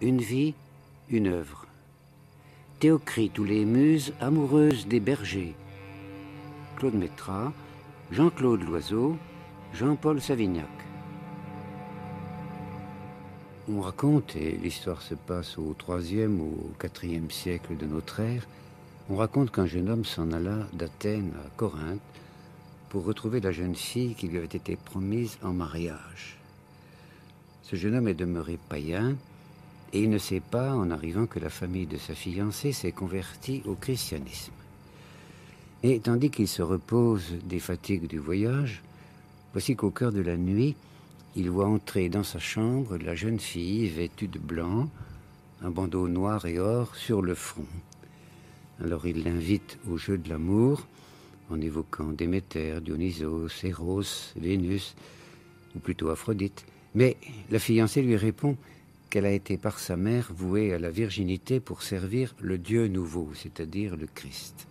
Une vie, une œuvre. Théocrite ou les muses amoureuses des bergers. Claude Métras, Jean-Claude Loiseau, Jean-Paul Savignac. On raconte, et l'histoire se passe au IIIe ou au IVe siècle de notre ère, on raconte qu'un jeune homme s'en alla d'Athènes à Corinthe pour retrouver la jeune fille qui lui avait été promise en mariage. Ce jeune homme est demeuré païen et il ne sait pas, en arrivant, que la famille de sa fiancée s'est convertie au christianisme. Et tandis qu'il se repose des fatigues du voyage, voici qu'au cœur de la nuit, il voit entrer dans sa chambre la jeune fille vêtue de blanc, un bandeau noir et or sur le front. Alors il l'invite au jeu de l'amour, en évoquant Déméter, Dionysos, Eros, Vénus, ou plutôt Aphrodite. Mais la fiancée lui répond qu'elle a été par sa mère vouée à la virginité pour servir le Dieu nouveau, c'est-à-dire le Christ.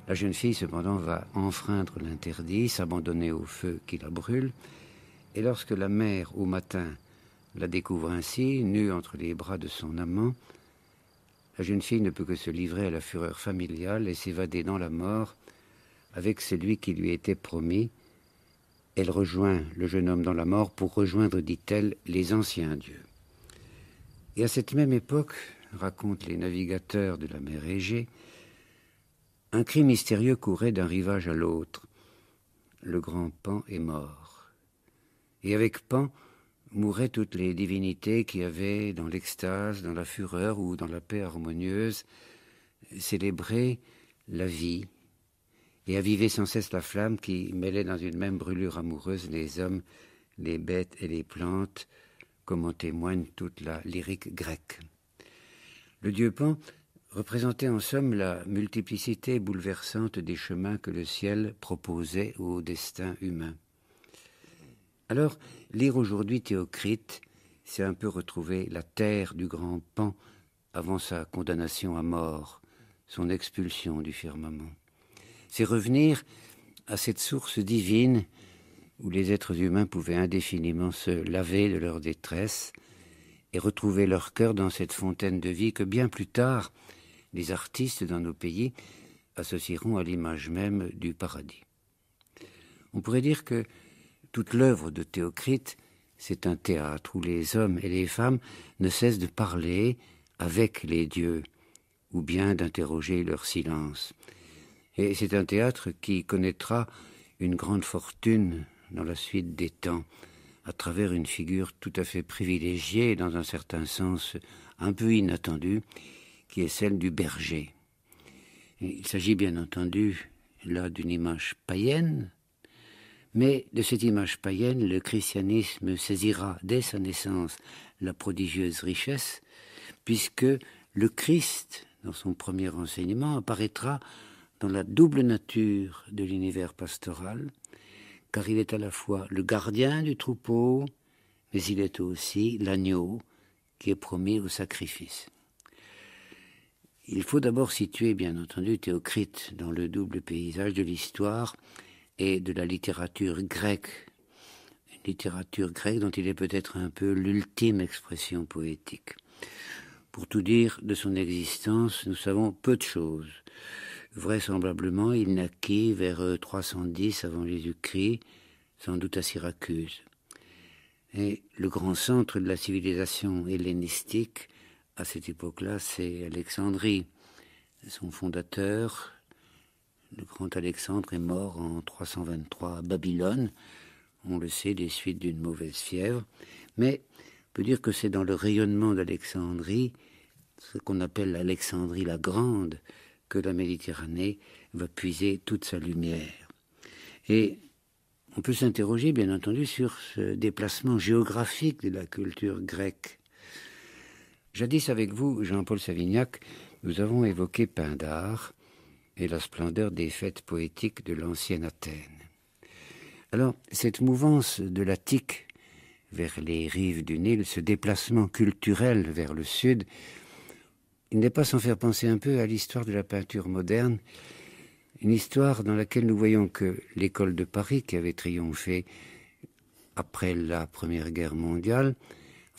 La jeune fille, cependant, va enfreindre l'interdit, s'abandonner au feu qui la brûle, et lorsque la mère, au matin, la découvre ainsi, nue entre les bras de son amant, la jeune fille ne peut que se livrer à la fureur familiale et s'évader dans la mort avec celui qui lui était promis. Elle rejoint le jeune homme dans la mort pour rejoindre, dit-elle, les anciens dieux. Et à cette même époque, racontent les navigateurs de la mer Égée, un cri mystérieux courait d'un rivage à l'autre. Le grand Pan est mort. Et avec Pan mouraient toutes les divinités qui avaient, dans l'extase, dans la fureur ou dans la paix harmonieuse, célébré la vie et avivé sans cesse la flamme qui mêlait dans une même brûlure amoureuse les hommes, les bêtes et les plantes, comme en témoigne toute la lyrique grecque. Le dieu Pan représentait en somme la multiplicité bouleversante des chemins que le ciel proposait au destin humain. Alors, lire aujourd'hui Théocrite, c'est un peu retrouver la terre du grand Pan avant sa condamnation à mort, son expulsion du firmament. C'est revenir à cette source divine où les êtres humains pouvaient indéfiniment se laver de leur détresse et retrouver leur cœur dans cette fontaine de vie que bien plus tard, les artistes dans nos pays associeront à l'image même du paradis. On pourrait dire que toute l'œuvre de Théocrite, c'est un théâtre où les hommes et les femmes ne cessent de parler avec les dieux ou bien d'interroger leur silence. Et c'est un théâtre qui connaîtra une grande fortune dans la suite des temps, à travers une figure tout à fait privilégiée, dans un certain sens un peu inattendue, qui est celle du berger. Et il s'agit bien entendu là d'une image païenne, mais de cette image païenne, le christianisme saisira dès sa naissance la prodigieuse richesse, puisque le Christ, dans son premier enseignement, apparaîtra dans la double nature de l'univers pastoral, car il est à la fois le gardien du troupeau, mais il est aussi l'agneau qui est promis au sacrifice. Il faut d'abord situer, bien entendu, Théocrite dans le double paysage de l'histoire et de la littérature grecque, une littérature grecque dont il est peut-être un peu l'ultime expression poétique. Pour tout dire de son existence, nous savons peu de choses. Vraisemblablement, il naquit vers 310 avant Jésus-Christ, sans doute à Syracuse. Et le grand centre de la civilisation hellénistique, à cette époque-là, c'est Alexandrie. Son fondateur, le grand Alexandre, est mort en 323 à Babylone, on le sait, des suites d'une mauvaise fièvre. Mais on peut dire que c'est dans le rayonnement d'Alexandrie, ce qu'on appelle l'Alexandrie la Grande, que la Méditerranée va puiser toute sa lumière. Et on peut s'interroger, bien entendu, sur ce déplacement géographique de la culture grecque. Jadis avec vous, Jean-Paul Savignac, nous avons évoqué Pindare et la splendeur des fêtes poétiques de l'ancienne Athènes. Alors, cette mouvance de l'Attique vers les rives du Nil, ce déplacement culturel vers le sud, il n'est pas sans faire penser un peu à l'histoire de la peinture moderne, une histoire dans laquelle nous voyons que l'école de Paris, qui avait triomphé après la Première Guerre mondiale,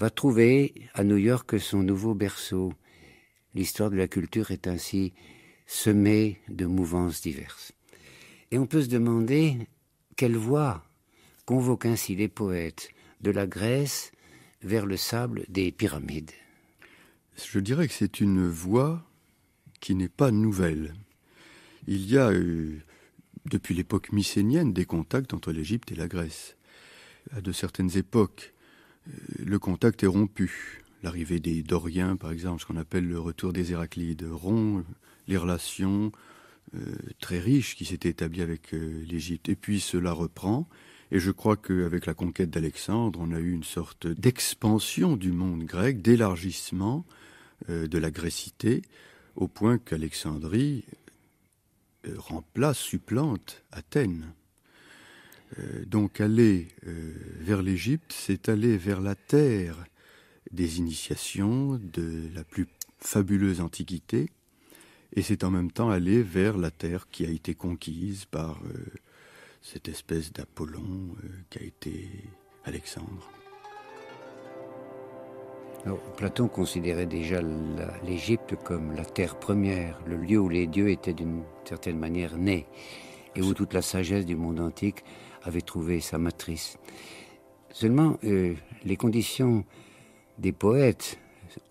va trouver à New York son nouveau berceau. L'histoire de la culture est ainsi semée de mouvances diverses. Et on peut se demander quelle voix convoque ainsi les poètes de la Grèce vers le sable des pyramides. Je dirais que c'est une voie qui n'est pas nouvelle. Il y a, depuis l'époque mycénienne, des contacts entre l'Égypte et la Grèce. À de certaines époques, le contact est rompu. L'arrivée des Doriens, par exemple, ce qu'on appelle le retour des Héraclides, rompt les relations très riches qui s'étaient établies avec l'Égypte. Et puis cela reprend. Et je crois qu'avec la conquête d'Alexandre, on a eu une sorte d'expansion du monde grec, d'élargissement de la grécité, au point qu'Alexandrie supplante Athènes. Donc aller vers l'Égypte, c'est aller vers la terre des initiations, de la plus fabuleuse antiquité, et c'est en même temps aller vers la terre qui a été conquise par cette espèce d'Apollon qu'a été Alexandre. Alors, Platon considérait déjà l'Égypte comme la terre première, le lieu où les dieux étaient d'une certaine manière nés, et où toute la sagesse du monde antique avait trouvé sa matrice. Seulement, les conditions des poètes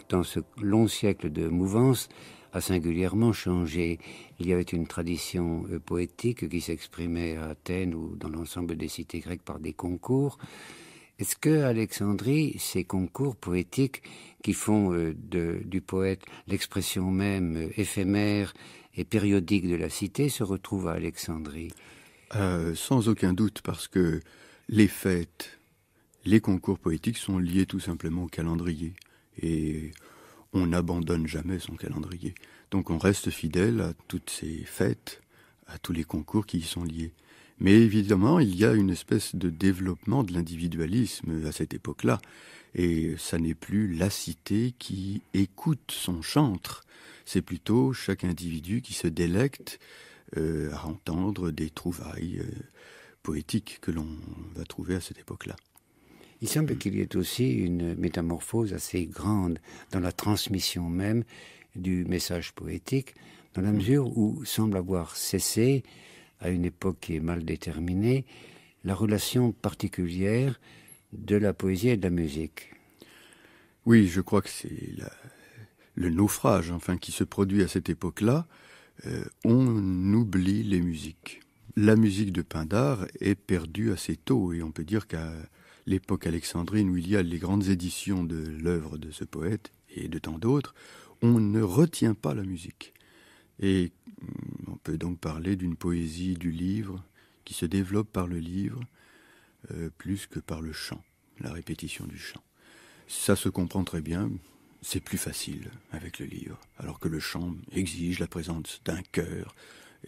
dans ce long siècle de mouvance a singulièrement changé. Il y avait une tradition poétique qui s'exprimait à Athènes ou dans l'ensemble des cités grecques par des concours. Est-ce qu'à Alexandrie, ces concours poétiques qui font du poète l'expression même éphémère et périodique de la cité se retrouvent à Alexandrie? Sans aucun doute, parce que les fêtes, les concours poétiques sont liés tout simplement au calendrier. Et on n'abandonne jamais son calendrier. Donc on reste fidèle à toutes ces fêtes, à tous les concours qui y sont liés. Mais évidemment, il y a une espèce de développement de l'individualisme à cette époque-là. Et ça n'est plus la cité qui écoute son chantre. C'est plutôt chaque individu qui se délecte à entendre des trouvailles poétiques que l'on va trouver à cette époque-là. Il semble qu'il y ait aussi une métamorphose assez grande dans la transmission même du message poétique, dans la mesure où semble avoir cessé, à une époque qui est mal déterminée, la relation particulière de la poésie et de la musique. Oui, je crois que c'est le naufrage qui se produit à cette époque-là. On oublie les musiques. La musique de Pindare est perdue assez tôt, et on peut dire qu'à l'époque alexandrine où il y a les grandes éditions de l'œuvre de ce poète et de tant d'autres, on ne retient pas la musique. Et on peut donc parler d'une poésie du livre qui se développe par le livre plus que par le chant, la répétition du chant. Ça se comprend très bien, c'est plus facile avec le livre, alors que le chant exige la présence d'un chœur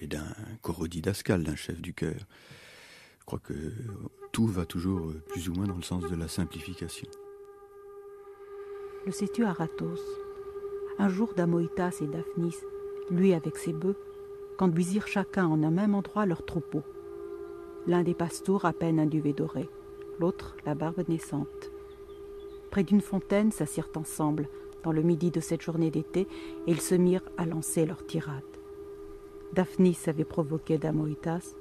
et d'un chorodidascale, d'un chef du chœur. Je crois que tout va toujours plus ou moins dans le sens de la simplification. Le sais-tu, Aratos? Un jour, Damoïtas et Daphnis, lui avec ses bœufs, conduisirent chacun en un même endroit leur troupeau. L'un des pastours à peine un duvet doré, l'autre la barbe naissante. Près d'une fontaine s'assirent ensemble, dans le midi de cette journée d'été, et ils se mirent à lancer leur tirade. Daphnis avait provoqué Damoïtas,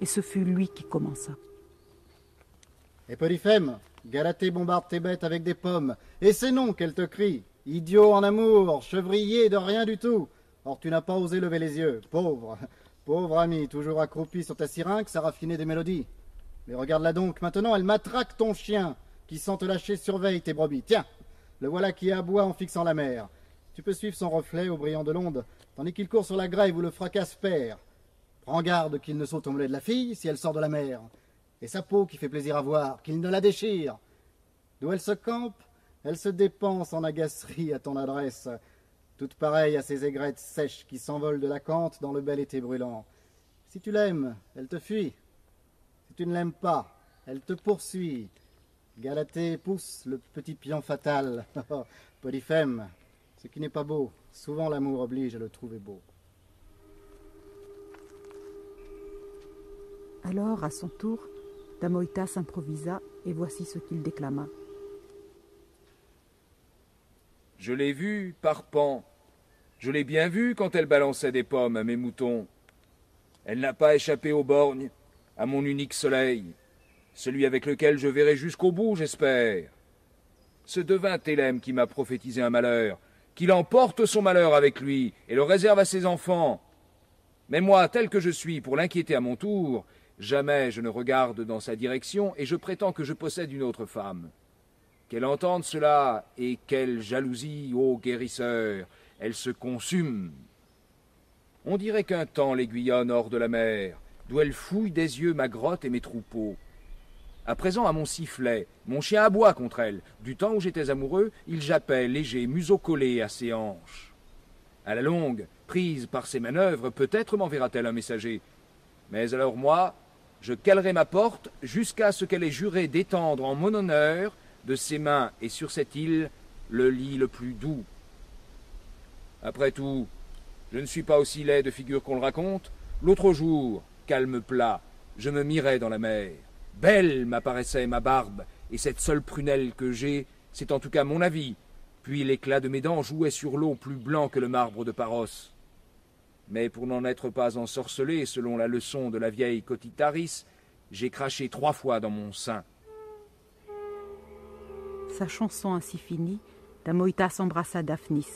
et ce fut lui qui commença. Et Polyphème, Galatée bombarde tes bêtes avec des pommes, et c'est non qu'elle te crie. Idiot en amour, chevrier de rien du tout. Or tu n'as pas osé lever les yeux, pauvre ami, toujours accroupi sur ta syrinx à raffiner des mélodies. Mais regarde-la donc, maintenant elle matraque ton chien, qui sans te lâcher surveille tes brebis. Tiens, le voilà qui aboie en fixant la mer. Tu peux suivre son reflet au brillant de l'onde, tandis qu'il court sur la grève où le fracas perd. Prends garde qu'il ne saute au mollet de la fille si elle sort de la mer. Et sa peau qui fait plaisir à voir, qu'il ne la déchire. D'où elle se campe, elle se dépense en agacerie à ton adresse, toute pareille à ces aigrettes sèches qui s'envolent de l'acanthe dans le bel été brûlant. Si tu l'aimes, elle te fuit. Si tu ne l'aimes pas, elle te poursuit. Galatée pousse le petit pion fatal. Polyphème, ce qui n'est pas beau, souvent l'amour oblige à le trouver beau. Alors, à son tour, Damoïtas improvisa, et voici ce qu'il déclama. Je l'ai vue par pans. Je l'ai bien vue quand elle balançait des pommes à mes moutons. Elle n'a pas échappé aux borgnes, à mon unique soleil, celui avec lequel je verrai jusqu'au bout, j'espère. Ce devin Thélème qui m'a prophétisé un malheur, qu'il emporte son malheur avec lui et le réserve à ses enfants. Mais moi, tel que je suis, pour l'inquiéter à mon tour, jamais je ne regarde dans sa direction et je prétends que je possède une autre femme. Qu'elle entende cela, et quelle jalousie, ô guérisseur, elle se consume. On dirait qu'un temps l'aiguillonne hors de la mer, d'où elle fouille des yeux ma grotte et mes troupeaux. À présent, à mon sifflet, mon chien aboie contre elle. Du temps où j'étais amoureux, il jappait, léger, museau collé à ses hanches. À la longue, prise par ses manœuvres, peut-être m'enverra-t-elle un messager. Mais alors moi, je calerai ma porte jusqu'à ce qu'elle ait juré d'étendre en mon honneur, de ses mains et sur cette île, le lit le plus doux. Après tout, je ne suis pas aussi laid de figure qu'on le raconte. L'autre jour, calme plat, je me mirais dans la mer. Belle m'apparaissait ma barbe, et cette seule prunelle que j'ai, c'est en tout cas mon avis. Puis l'éclat de mes dents jouait sur l'eau plus blanc que le marbre de Paros. Mais pour n'en être pas ensorcelé, selon la leçon de la vieille Cotitaris, j'ai craché 3 fois dans mon sein. Sa chanson ainsi finie, Damoïtas embrassa Daphnis.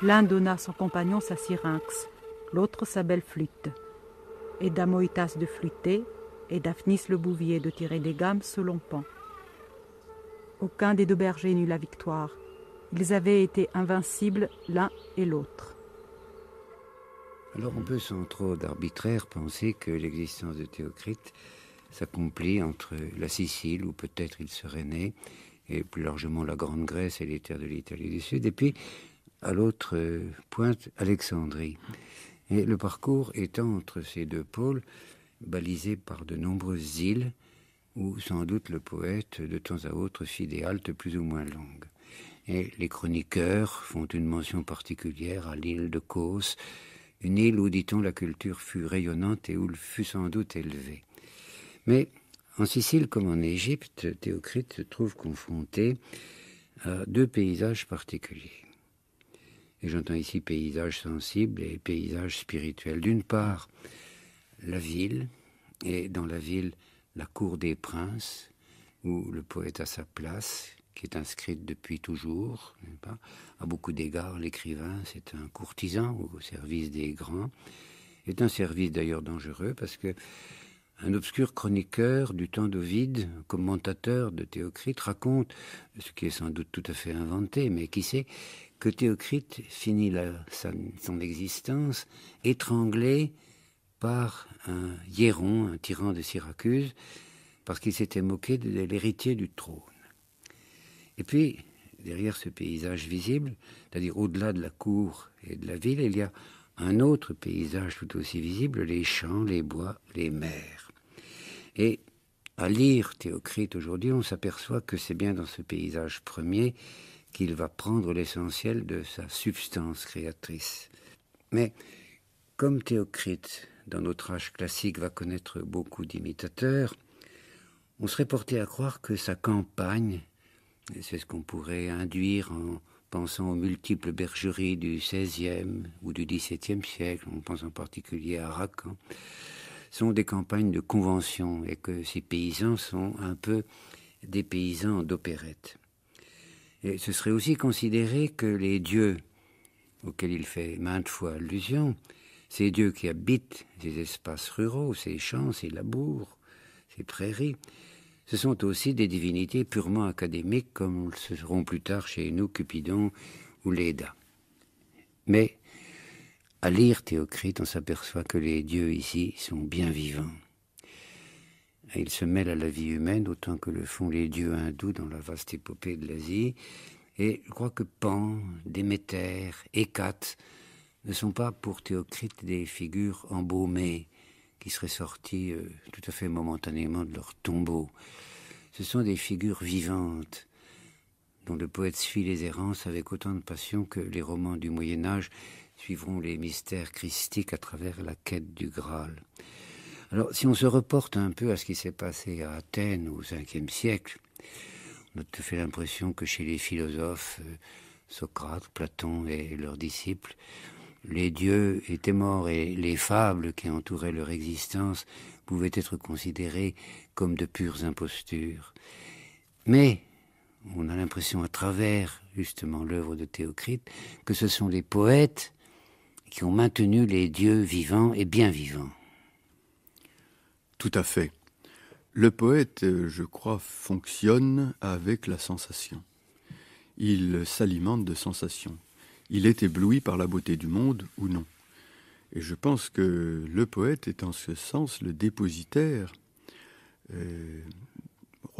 L'un donna à son compagnon sa syrinx, l'autre sa belle flûte. Et Damoïtas de flûter, et Daphnis le bouvier de tirer des gammes selon Pan. Aucun des 2 bergers n'eut la victoire. Ils avaient été invincibles l'un et l'autre. Alors on peut sans trop d'arbitraire penser que l'existence de Théocrite s'accomplit entre la Sicile, où peut-être il serait né, et plus largement la Grande Grèce et les terres de l'Italie du Sud, et puis à l'autre pointe, Alexandrie. Et le parcours étant entre ces 2 pôles, balisé par de nombreuses îles, où sans doute le poète de temps à autre fit des haltes plus ou moins longues. Et les chroniqueurs font une mention particulière à l'île de Cos, une île où, dit-on, la culture fut rayonnante et où elle fut sans doute élevée. Mais en Sicile comme en Égypte, Théocrite se trouve confronté à 2 paysages particuliers. Et j'entends ici paysage sensible et paysage spirituel. D'une part, la ville, et dans la ville, la cour des princes, où le poète a sa place, qui est inscrite depuis toujours, n'est-ce pas ? À beaucoup d'égards, l'écrivain, c'est un courtisan au service des grands. C'est un service d'ailleurs dangereux, parce que un obscur chroniqueur du temps d'Ovide, commentateur de Théocrite, raconte, ce qui est sans doute tout à fait inventé, mais qui sait, que Théocrite finit son existence étranglé par un Hiéron, un tyran de Syracuse, parce qu'il s'était moqué de l'héritier du trône. Et puis, derrière ce paysage visible, c'est-à-dire au-delà de la cour et de la ville, il y a un autre paysage tout aussi visible, les champs, les bois, les mers. Et à lire Théocrite aujourd'hui, on s'aperçoit que c'est bien dans ce paysage premier qu'il va prendre l'essentiel de sa substance créatrice. Mais comme Théocrite, dans notre âge classique, va connaître beaucoup d'imitateurs, on serait porté à croire que sa campagne, et c'est ce qu'on pourrait induire en pensant aux multiples bergeries du XVIe ou du XVIIe siècle, on pense en particulier à Racan, sont des campagnes de convention et que ces paysans sont un peu des paysans d'opérette. Et ce serait aussi considérer que les dieux auxquels il fait maintes fois allusion, ces dieux qui habitent ces espaces ruraux, ces champs, ces labours, ces prairies, ce sont aussi des divinités purement académiques comme ce seront plus tard chez nous Cupidon ou Léda. Mais à lire Théocrite, on s'aperçoit que les dieux ici sont bien vivants. Et ils se mêlent à la vie humaine autant que le font les dieux hindous dans la vaste épopée de l'Asie. Et je crois que Pan, Déméter, Hécate ne sont pas pour Théocrite des figures embaumées qui seraient sorties tout à fait momentanément de leur tombeau. Ce sont des figures vivantes dont le poète suit les errances avec autant de passion que les romans du Moyen-Âge suivront les mystères christiques à travers la quête du Graal. Alors, si on se reporte un peu à ce qui s'est passé à Athènes au Ve siècle, on a tout à fait l'impression que chez les philosophes, Socrate, Platon et leurs disciples. Les dieux étaient morts et les fables qui entouraient leur existence pouvaient être considérées comme de pures impostures. Mais on a l'impression à travers justement l'œuvre de Théocrite que ce sont les poètes qui ont maintenu les dieux vivants et bien vivants. Tout à fait. Le poète, je crois, fonctionne avec la sensation. Il s'alimente de sensations. Il est ébloui par la beauté du monde ou non. Et je pense que le poète est en ce sens le dépositaire,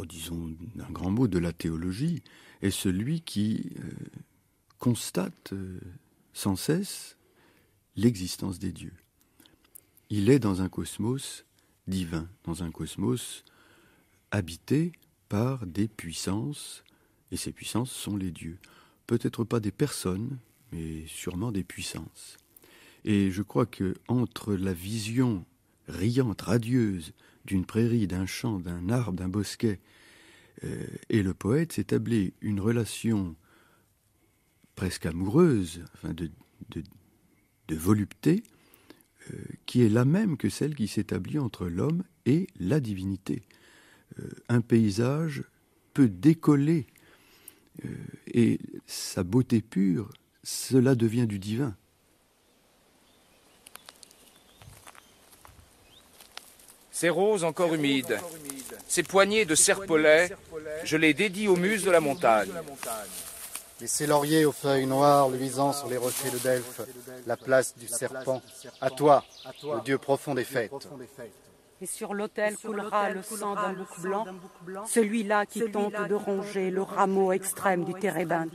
disons d'un grand mot, de la théologie, est celui qui constate sans cesse l'existence des dieux. Il est dans un cosmos divin, dans un cosmos habité par des puissances, et ces puissances sont les dieux. Peut-être pas des personnes, mais sûrement des puissances. Et je crois que entre la vision riante, radieuse d'une prairie, d'un champ, d'un arbre, d'un bosquet, et le poète s'établit une relation presque amoureuse, enfin de volupté, qui est la même que celle qui s'établit entre l'homme et la divinité. Un paysage peut décoller, et sa beauté pure, cela devient du divin. Ces roses encore humides, ces poignées de serpolet, je les dédie aux muses de la montagne. Et ces lauriers aux feuilles noires luisant sur les rochers de Delphes, la place du serpent, à toi, le dieu profond des fêtes. Et sur l'autel coulera le sang d'un bouc blanc, celui-là qui tente de ronger le rameau extrême du térébinthe.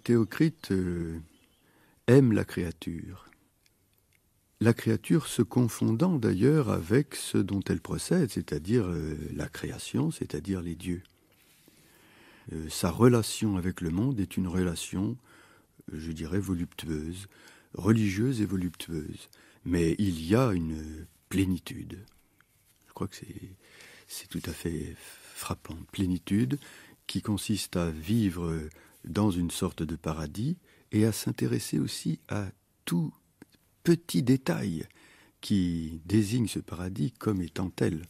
Théocrite aime la créature se confondant d'ailleurs avec ce dont elle procède, c'est-à-dire la création, c'est-à-dire les dieux. Sa relation avec le monde est une relation, je dirais, voluptueuse, religieuse et voluptueuse. Mais il y a une plénitude. Je crois que c'est tout à fait frappant. Plénitude qui consiste à vivre dans une sorte de paradis et à s'intéresser aussi à tout petit détail qui désigne ce paradis comme étant tel.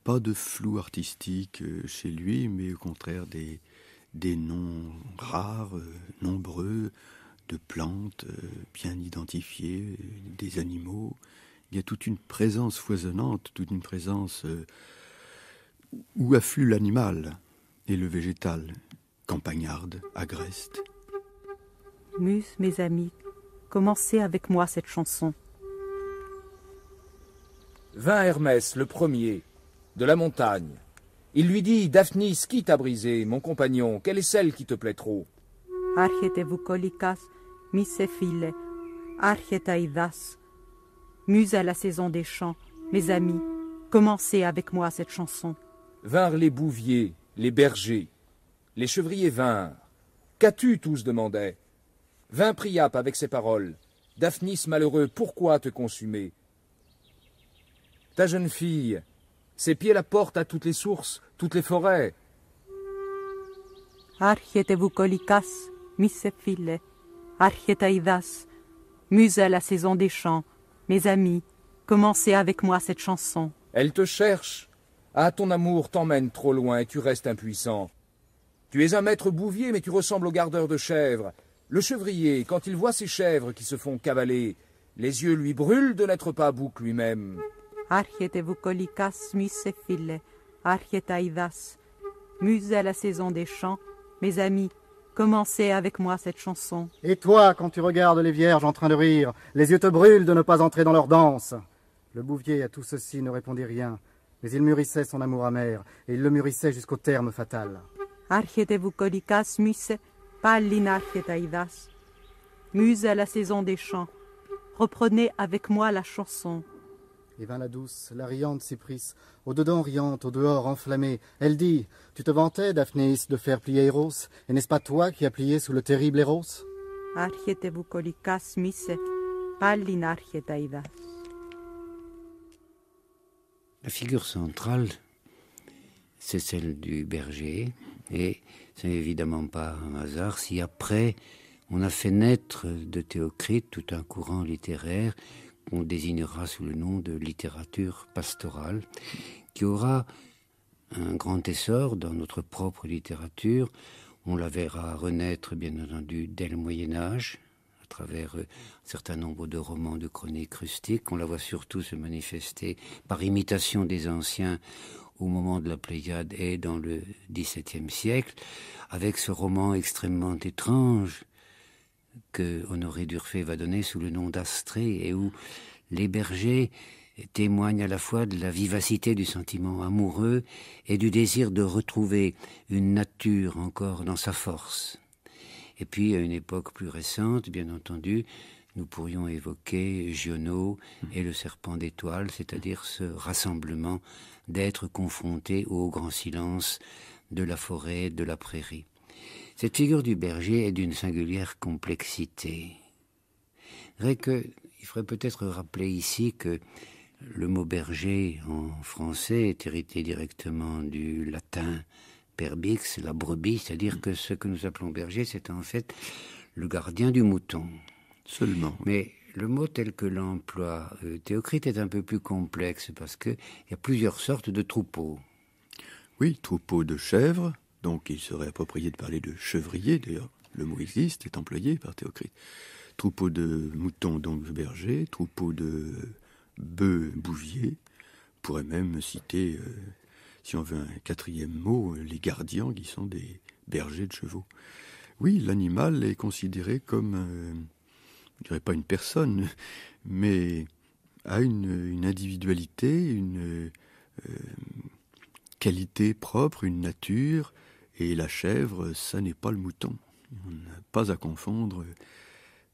Pas de flou artistique chez lui, mais au contraire des noms rares, nombreux, de plantes bien identifiées, des animaux. Il y a toute une présence foisonnante, toute une présence où afflue l'animal et le végétal, campagnarde, agreste. Muses, mes amis, commencez avec moi cette chanson. Vint Hermès, le premier, de la montagne. Il lui dit, Daphnis, qui t'a brisé, mon compagnon, quelle est celle qui te plaît trop? Άρχεται βουκολικάς, μη σε φίλε, άρχεται ηδάς. Muse à la saison des champs, mes amis, commencez avec moi cette chanson. Vinrent les bouviers, les bergers, les chevriers vinrent. Qu'as-tu, tous demandaient. Vint Priape avec ces paroles. Daphnis malheureux, pourquoi te consumer? Ta jeune fille, ses pieds la portent à toutes les sources, toutes les forêts. Άρχεται βουκολικάς, μη σε φίλε, άρχεται ηδάς. Muse à la saison des champs, mes amis, commencez avec moi cette chanson. Elle te cherche. Ah, ton amour t'emmène trop loin et tu restes impuissant. Tu es un maître bouvier, mais tu ressembles au gardeur de chèvres. Le chevrier, quand il voit ses chèvres qui se font cavaler, les yeux lui brûlent de n'être pas bouc lui-même. Άρχεται βουκολικάς, μη σε φίλε, άρχεται ηδάς. Muse à la saison des champs, mes amis, commencez avec moi cette chanson. Et toi, quand tu regardes les vierges en train de rire, les yeux te brûlent de ne pas entrer dans leur danse. Le bouvier à tout ceci ne répondit rien, mais il mûrissait son amour amer, et il le mûrissait jusqu'au terme fatal. Άρχεται βουκολικάς, μη σε πάλιν άρχεται ηδάς. Muse à la saison des champs, reprenez avec moi la chanson. Et vint la douce, la riante Cypris, au dedans riante, au dehors enflammée. Elle dit, tu te vantais, Daphnis, de faire plier Eros, et n'est-ce pas toi qui as plié sous le terrible Eros? Άρχεται βουκολικάς, μη σε πάλιν άρχεται ηδάς. La figure centrale, c'est celle du berger. Et c'est évidemment pas un hasard si après on a fait naître de Théocrite tout un courant littéraire qu'on désignera sous le nom de littérature pastorale, qui aura un grand essor dans notre propre littérature. On la verra renaître, bien entendu, dès le Moyen-Âge, à travers un certain nombre de romans, de chroniques rustiques. On la voit surtout se manifester par imitation des anciens au moment de la Pléiade et dans le XVIIe siècle, avec ce roman extrêmement étrange que Honoré d'Urfé va donner sous le nom d'Astrée, et où les bergers témoignent à la fois de la vivacité du sentiment amoureux et du désir de retrouver une nature encore dans sa force. Et puis, à une époque plus récente, bien entendu, nous pourrions évoquer Giono et le serpent d'étoiles, c'est-à-dire ce rassemblement d'êtres confrontés au grand silence de la forêt, de la prairie. Cette figure du berger est d'une singulière complexité. Il faudrait peut-être rappeler ici que le mot berger en français est hérité directement du latin perbix, la brebis, c'est-à-dire que ce que nous appelons berger, c'est en fait le gardien du mouton. Seulement. Mais le mot tel que l'emploie Théocrite est un peu plus complexe parce qu'il y a plusieurs sortes de troupeaux. Oui, troupeaux de chèvres, donc il serait approprié de parler de chevrier, d'ailleurs le mot existe, est employé par Théocrite. Troupeaux de moutons, donc bergers, troupeaux de bœufs, bouviers. On pourrait même citer, si on veut un quatrième mot, les gardiens qui sont des bergers de chevaux. Oui, l'animal est considéré comme, je dirais pas une personne, mais a une individualité, une qualité propre, une nature, et la chèvre, ça n'est pas le mouton. On n'a pas à confondre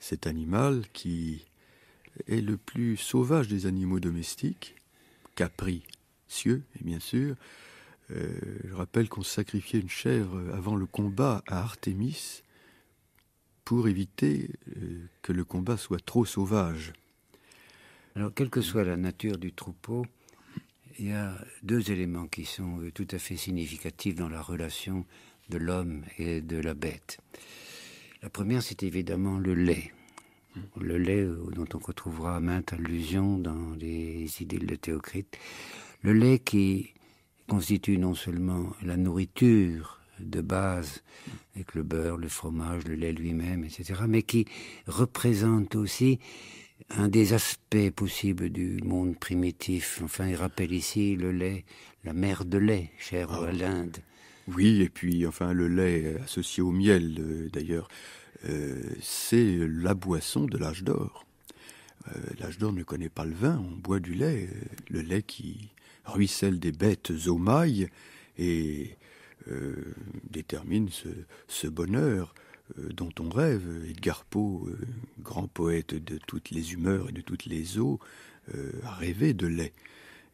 cet animal qui est le plus sauvage des animaux domestiques, capricieux, et bien sûr. Je rappelle qu'on sacrifiait une chèvre avant le combat à Artémis pour éviter que le combat soit trop sauvage. Alors, quelle que soit la nature du troupeau, il y a deux éléments qui sont tout à fait significatifs dans la relation de l'homme et de la bête. La première, c'est évidemment le lait. Le lait dont on retrouvera maintes allusions dans les idylles de Théocrite. Le lait qui constitue non seulement la nourriture de base, avec le beurre, le fromage, le lait lui-même, etc., mais qui représente aussi un des aspects possibles du monde primitif. Enfin, il rappelle ici le lait, la mer de lait, chère à l'Inde. Oui, et puis, enfin, le lait associé au miel, d'ailleurs, c'est la boisson de l'âge d'or. L'âge d'or ne connaît pas le vin, on boit du lait, le lait qui ruisselle des bêtes au mail et détermine ce bonheur dont on rêve. Edgar Poe, grand poète de toutes les humeurs et de toutes les eaux, a rêvé de lait.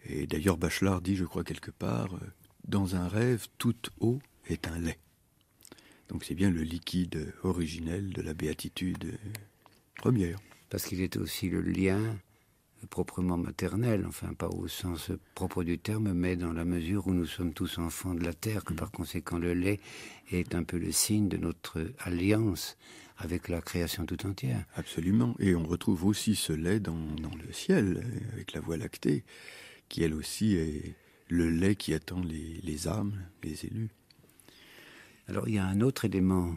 Et d'ailleurs, Bachelard dit, je crois quelque part, dans un rêve, toute eau est un lait. Donc c'est bien le liquide originel de la béatitude première. Parce qu'il est aussi le lien proprement maternel, enfin pas au sens propre du terme, mais dans la mesure où nous sommes tous enfants de la terre, que par conséquent le lait est un peu le signe de notre alliance avec la création tout entière. Absolument, et on retrouve aussi ce lait dans le ciel, avec la Voie lactée, qui elle aussi est le lait qui attend les âmes, les élus. Alors il y a un autre élément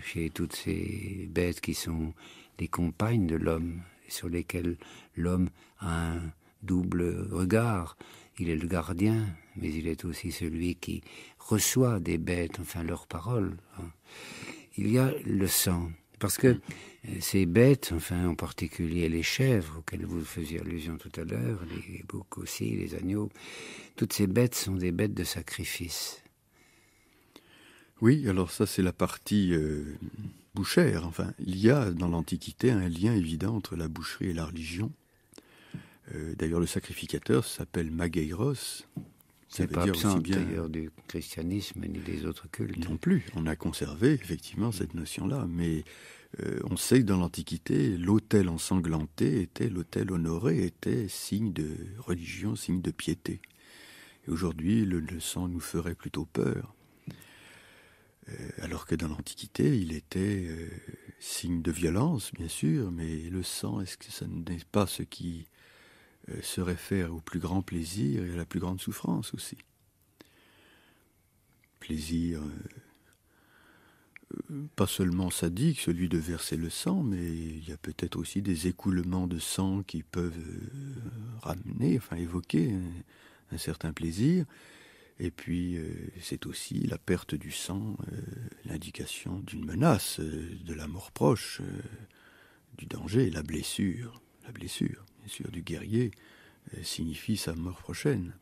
chez toutes ces bêtes qui sont les compagnes de l'homme, sur lesquelles l'homme a un double regard. Il est le gardien, mais il est aussi celui qui reçoit des bêtes, enfin leurs paroles. Il y a le sang, parce que ces bêtes, enfin en particulier les chèvres, auxquelles vous faisiez allusion tout à l'heure, les boucs aussi, les agneaux, toutes ces bêtes sont des bêtes de sacrifice. Oui, alors ça c'est la partie bouchère. Enfin, il y a dans l'Antiquité un lien évident entre la boucherie et la religion. D'ailleurs, le sacrificateur s'appelle Mageiros. C'est pas absent d'ailleurs du christianisme ni des autres cultes. Non plus. On a conservé effectivement cette notion-là, mais on sait que dans l'Antiquité, l'autel ensanglanté était l'autel honoré, était signe de religion, signe de piété. Et aujourd'hui, le sang nous ferait plutôt peur. Alors que dans l'Antiquité, il était signe de violence, bien sûr, mais le sang, est-ce que ça n'est pas ce qui se réfère au plus grand plaisir et à la plus grande souffrance aussi? Plaisir pas seulement sadique, celui de verser le sang, mais il y a peut-être aussi des écoulements de sang qui peuvent évoquer un certain plaisir. Et puis, c'est aussi la perte du sang, l'indication d'une menace, de la mort proche, du danger, la blessure, bien sûr, du guerrier, signifie sa mort prochaine.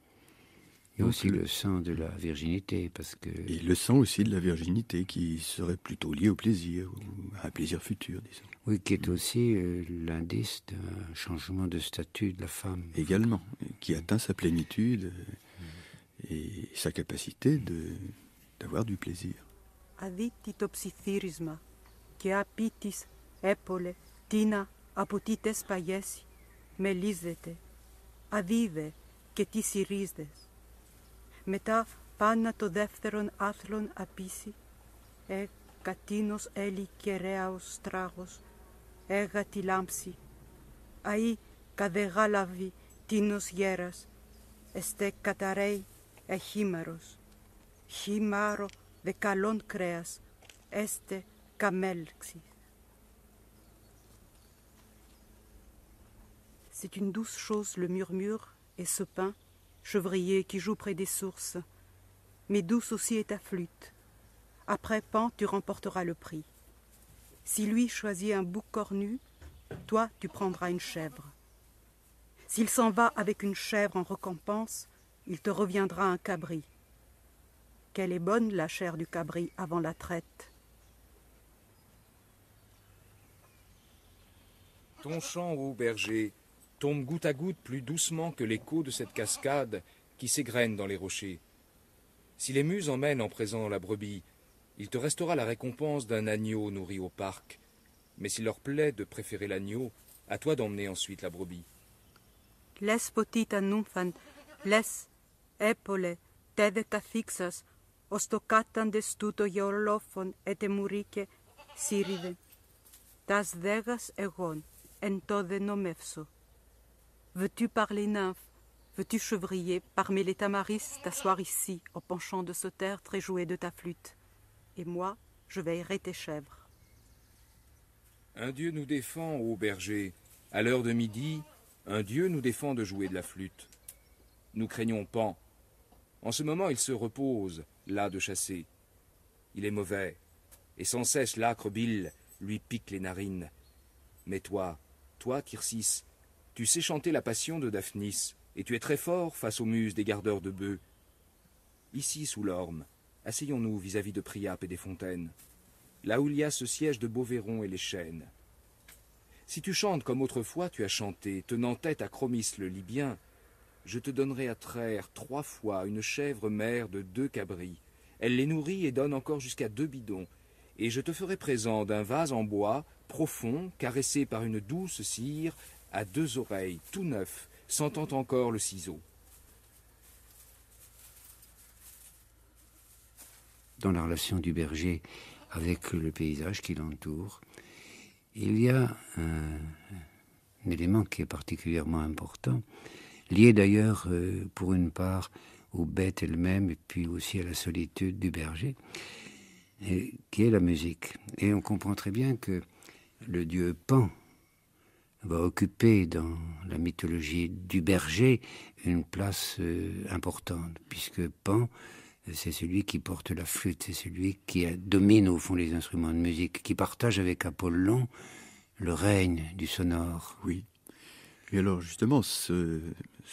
Et aussi le sang de la virginité, parce que... Et le sang aussi de la virginité, qui serait plutôt lié au plaisir, ou à un plaisir futur, disons. Oui, qui est aussi l'indice d'un changement de statut de la femme. Également, qui atteint sa plénitude et sa capacité d'avoir du plaisir. Αδίτη το ψιθύρισμα και απίτης έπολε τίνα από τι τες παγιέσει μελίζεται αδίδε και τι συρίζδες. Μετά πάνα το δεύτερον άθλον απίσει κατίνος έλι κεραίαος στράγος έγα τη λάμψη αΐ καδεγά λαβή τίνος γέρας εστέ καταραίει εχήμερος χήμαρο δε καλόν κρέας έστε καμέλξι. C'est une douce chose le murmure et ce pain, chevrier qui joue près des sources. Mais douce aussi est ta flûte. Après Pan, tu remporteras le prix. Si lui choisit un bouc cornu, toi tu prendras une chèvre. S'il s'en va avec une chèvre en récompense, il te reviendra un cabri. Quelle est bonne la chair du cabri avant la traite. Ton chant, ô berger, tombe goutte à goutte plus doucement que l'écho de cette cascade qui s'égrène dans les rochers. Si les muses emmènent en présent la brebis, il te restera la récompense d'un agneau nourri au parc. Mais s'il leur plaît de préférer l'agneau, à toi d'emmener ensuite la brebis. Laisse potita nymphan, laisse épole, tede cathixas, ostocatan de stuto geolophon et emurike syride. Tas degas egon, en tode nomefso. Veux-tu parler nymphe, veux-tu chevrier, parmi les tamaris, t'asseoir ici, au penchant de ce tertre et jouer de ta flûte. Et moi, je veillerai tes chèvres. Un Dieu nous défend, ô berger. À l'heure de midi, un Dieu nous défend de jouer de la flûte. Nous craignons Pan. En ce moment, il se repose, là de chasser. Il est mauvais, et sans cesse l'âcre bile lui pique les narines. Mais toi, Tircis, tu sais chanter la passion de Daphnis, et tu es très fort face aux muses des gardeurs de bœufs. Ici, sous l'orme, asseyons-nous vis-à-vis de Priape et des fontaines, là où il y a ce siège de Beauvairon et les chênes. Si tu chantes comme autrefois tu as chanté, tenant tête à Chromis le Libyen, je te donnerai à traire 3 fois une chèvre mère de 2 cabris. Elle les nourrit et donne encore jusqu'à 2 bidons. Et je te ferai présent d'un vase en bois, profond, caressé par une douce cire, à 2 oreilles, tout neuf, sentant encore le ciseau. Dans la relation du berger avec le paysage qui l'entoure, il y a un élément qui est particulièrement important, lié d'ailleurs pour une part aux bêtes elles-mêmes et puis aussi à la solitude du berger, qui est la musique. Et on comprend très bien que le dieu Pan va occuper dans la mythologie du berger une place importante, puisque Pan, c'est celui qui porte la flûte, c'est celui qui domine au fond les instruments de musique, qui partage avec Apollon le règne du sonore. Oui. Et alors justement, ce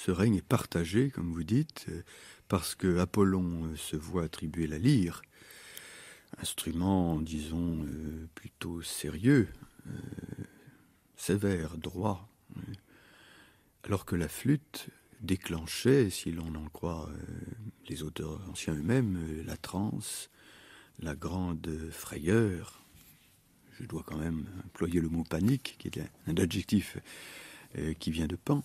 règne est partagé, comme vous dites, parce que Apollon se voit attribuer la lyre, instrument, disons, plutôt sérieux, sévère, droit, alors que la flûte déclenchait, si l'on en croit les auteurs anciens eux-mêmes, la transe, la grande frayeur. Je dois quand même employer le mot panique, qui est un adjectif qui vient de Pan.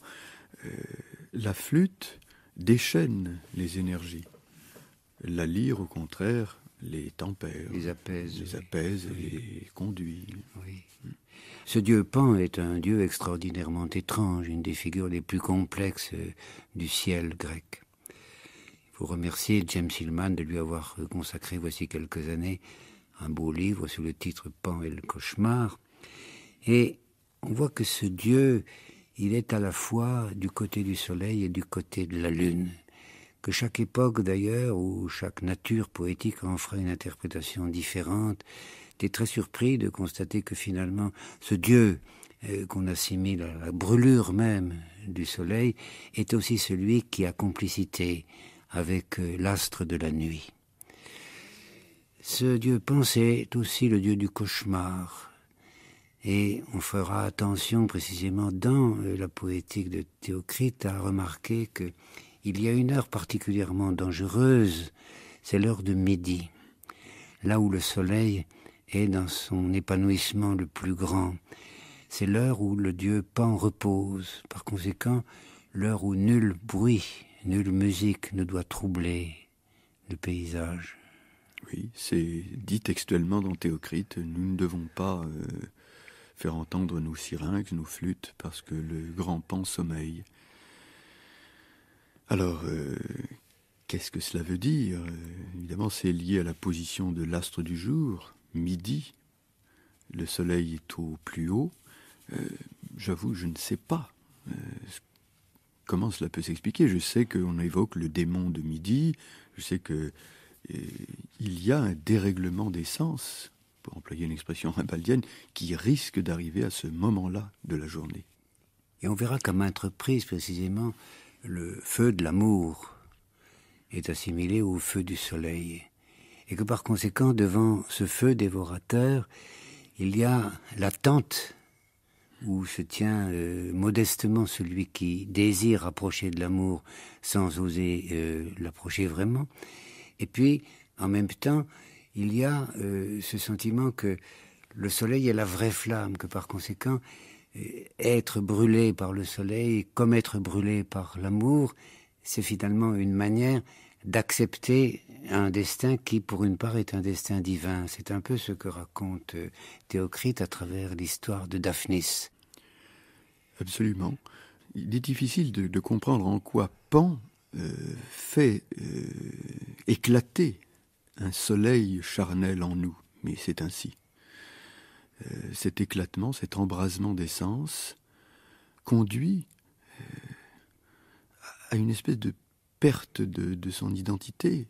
La flûte déchaîne les énergies. La lyre, au contraire, les tempère, les apaise et les conduit. Oui. Ce dieu Pan est un dieu extraordinairement étrange, une des figures les plus complexes du ciel grec. Il faut remercier James Hillman de lui avoir consacré voici quelques années un beau livre sous le titre Pan et le cauchemar. Et on voit que ce dieu, il est à la fois du côté du soleil et du côté de la lune. Que chaque époque d'ailleurs, ou chaque nature poétique en fera une interprétation différente. J'étais très surpris de constater que finalement, ce Dieu qu'on assimile à la brûlure même du soleil est aussi celui qui a complicité avec l'astre de la nuit. Ce Dieu Pan est aussi le Dieu du cauchemar. Et on fera attention précisément dans la poétique de Théocrite à remarquer que il y a une heure particulièrement dangereuse, c'est l'heure de midi, là où le soleil est dans son épanouissement le plus grand. C'est l'heure où le dieu Pan repose, par conséquent, l'heure où nul bruit, nulle musique ne doit troubler le paysage. Oui, c'est dit textuellement dans Théocrite, nous ne devons pas faire entendre nos syrinx, nos flûtes, parce que le grand Pan sommeille. Alors, qu'est-ce que cela veut dire ? Évidemment, c'est lié à la position de l'astre du jour, midi. Le soleil est au plus haut. J'avoue, je ne sais pas comment cela peut s'expliquer. Je sais qu'on évoque le démon de midi. Je sais que il y a un dérèglement des sens, pour employer une expression rimbaldienne, qui risque d'arriver à ce moment-là de la journée. Et on verra qu'à maintes reprises, précisément, le feu de l'amour est assimilé au feu du soleil. Et que par conséquent, devant ce feu dévorateur, il y a l'attente où se tient modestement celui qui désire approcher de l'amour sans oser l'approcher vraiment. Et puis, en même temps, il y a ce sentiment que le soleil est la vraie flamme, que par conséquent, être brûlé par le soleil, comme être brûlé par l'amour, c'est finalement une manière d'accepter un destin qui, pour une part, est un destin divin. C'est un peu ce que raconte Théocrite à travers l'histoire de Daphnis. Absolument. Il est difficile de comprendre en quoi Pan fait éclater un soleil charnel en nous, mais c'est ainsi. Cet éclatement, cet embrasement des sens conduit à une espèce de perte de son identité,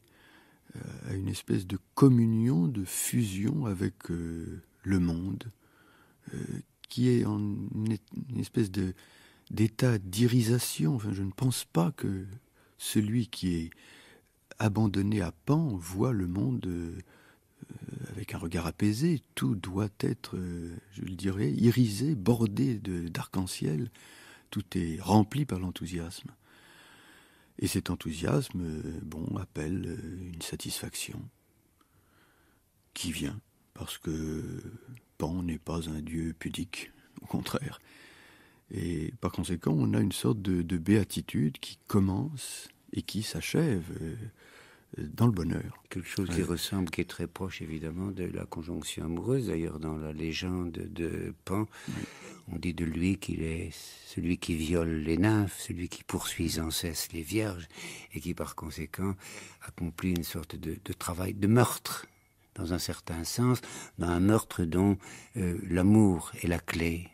à une espèce de communion, de fusion avec le monde, qui est en une espèce d'état d'irisation. Enfin, je ne pense pas que celui qui est abandonné à Pan voit le monde avec un regard apaisé. Tout doit être, je le dirais, irisé, bordé d'arc-en-ciel. Tout est rempli par l'enthousiasme. Et cet enthousiasme, appelle une satisfaction qui vient parce que Pan n'est pas un dieu pudique, au contraire. Et par conséquent, on a une sorte de béatitude qui commence et qui s'achève dans le bonheur. Quelque chose qui ressemble, qui est très proche évidemment de la conjonction amoureuse. D'ailleurs, dans la légende de Pan, on dit de lui qu'il est celui qui viole les nymphes, celui qui poursuit sans cesse les vierges, et qui par conséquent accomplit une sorte de travail de meurtre, dans un certain sens, dans un meurtre dont l'amour est la clé.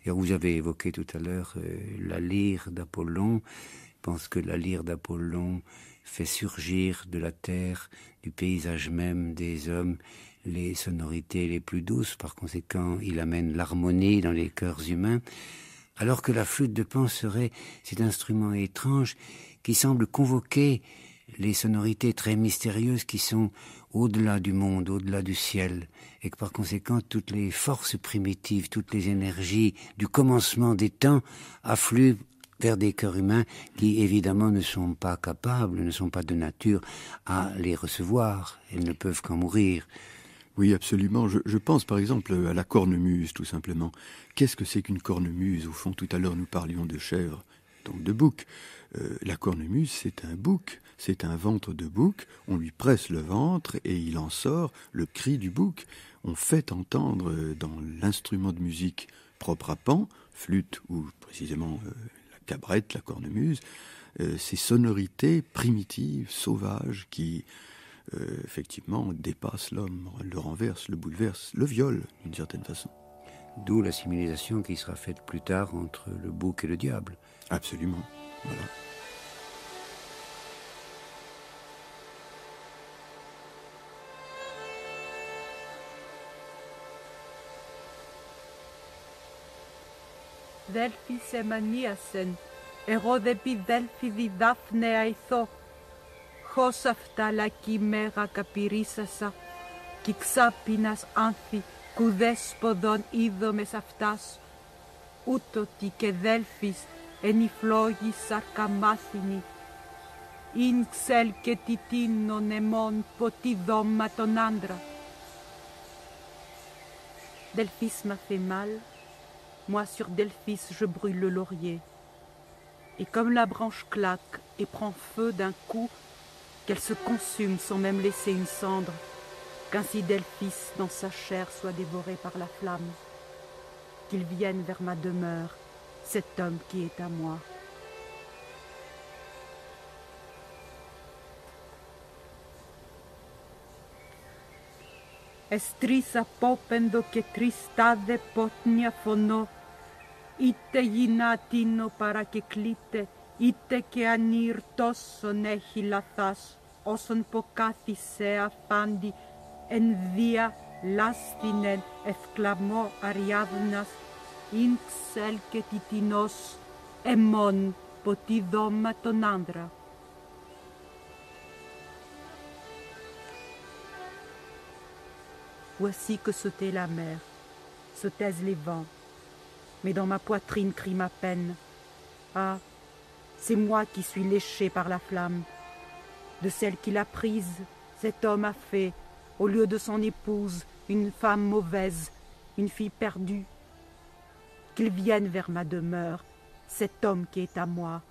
Et vous avez évoqué tout à l'heure la lyre d'Apollon. Je pense que la lyre d'Apollon fait surgir de la terre, du paysage même des hommes, les sonorités les plus douces. Par conséquent, il amène l'harmonie dans les cœurs humains, alors que la flûte de Pan serait cet instrument étrange qui semble convoquer les sonorités très mystérieuses qui sont au-delà du monde, au-delà du ciel, et que par conséquent toutes les forces primitives, toutes les énergies du commencement des temps affluent vers des cœurs humains qui évidemment ne sont pas capables, ne sont pas de nature à les recevoir. Elles ne peuvent qu'en mourir. Oui, absolument. Je pense par exemple à la cornemuse, tout simplement. Qu'est-ce que c'est qu'une cornemuse ? Au fond, tout à l'heure nous parlions de chèvres donc de bouc. La cornemuse, c'est un bouc, c'est un ventre de bouc, on lui presse le ventre et il en sort le cri du bouc. On fait entendre dans l'instrument de musique propre à Pan, flûte ou précisément la cabrette, la cornemuse, ces sonorités primitives, sauvages, qui effectivement dépassent l'homme, le renversent, le bouleversent, le violent d'une certaine façon. D'où la similisation qui sera faite plus tard entre le bouc et le diable. Absolument, voilà. Δέλφοι σε μανίασεν, εγώ δε πι δέλφοι διδάφνε αϊθώ. Χως αυτά λακή μέγα καπηρίσασα, κι ξάπινας άνθη, κουδέσποδον είδομες αυτάς. Ούτοτι και δέλφης, εν η φλόγη σαρκαμάθινη. Ειν ξέλ και τιτίνον εμών ποτί δώμα τον άντρα. Delphis m'a fait mal, moi sur Delphis je brûle le laurier. Et comme la branche claque et prend feu d'un coup, qu'elle se consume sans même laisser une cendre, qu'ainsi Delphis dans sa chair soit dévoré par la flamme, qu'il vienne vers ma demeure, cet homme qui est à moi. Εστρίσα πόπεντο και τριστάδε πότνια φωνώ, είτε γυνάτινο παρακεκλείται, είτε και ανήρ τόσον έχει λαθάς, όσον ποκάθισε αφάντη, εν δία λάστινεν ευκλαμό αριάδνας, ειν ξέλ και τιτινός, εμών ποτί δώμα τον άντρα. Voici que se tait la mer, se taisent les vents, mais dans ma poitrine crie ma peine. Ah, c'est moi qui suis léché par la flamme. De celle qui l'a prise, cet homme a fait, au lieu de son épouse, une femme mauvaise, une fille perdue. Qu'il vienne vers ma demeure, cet homme qui est à moi.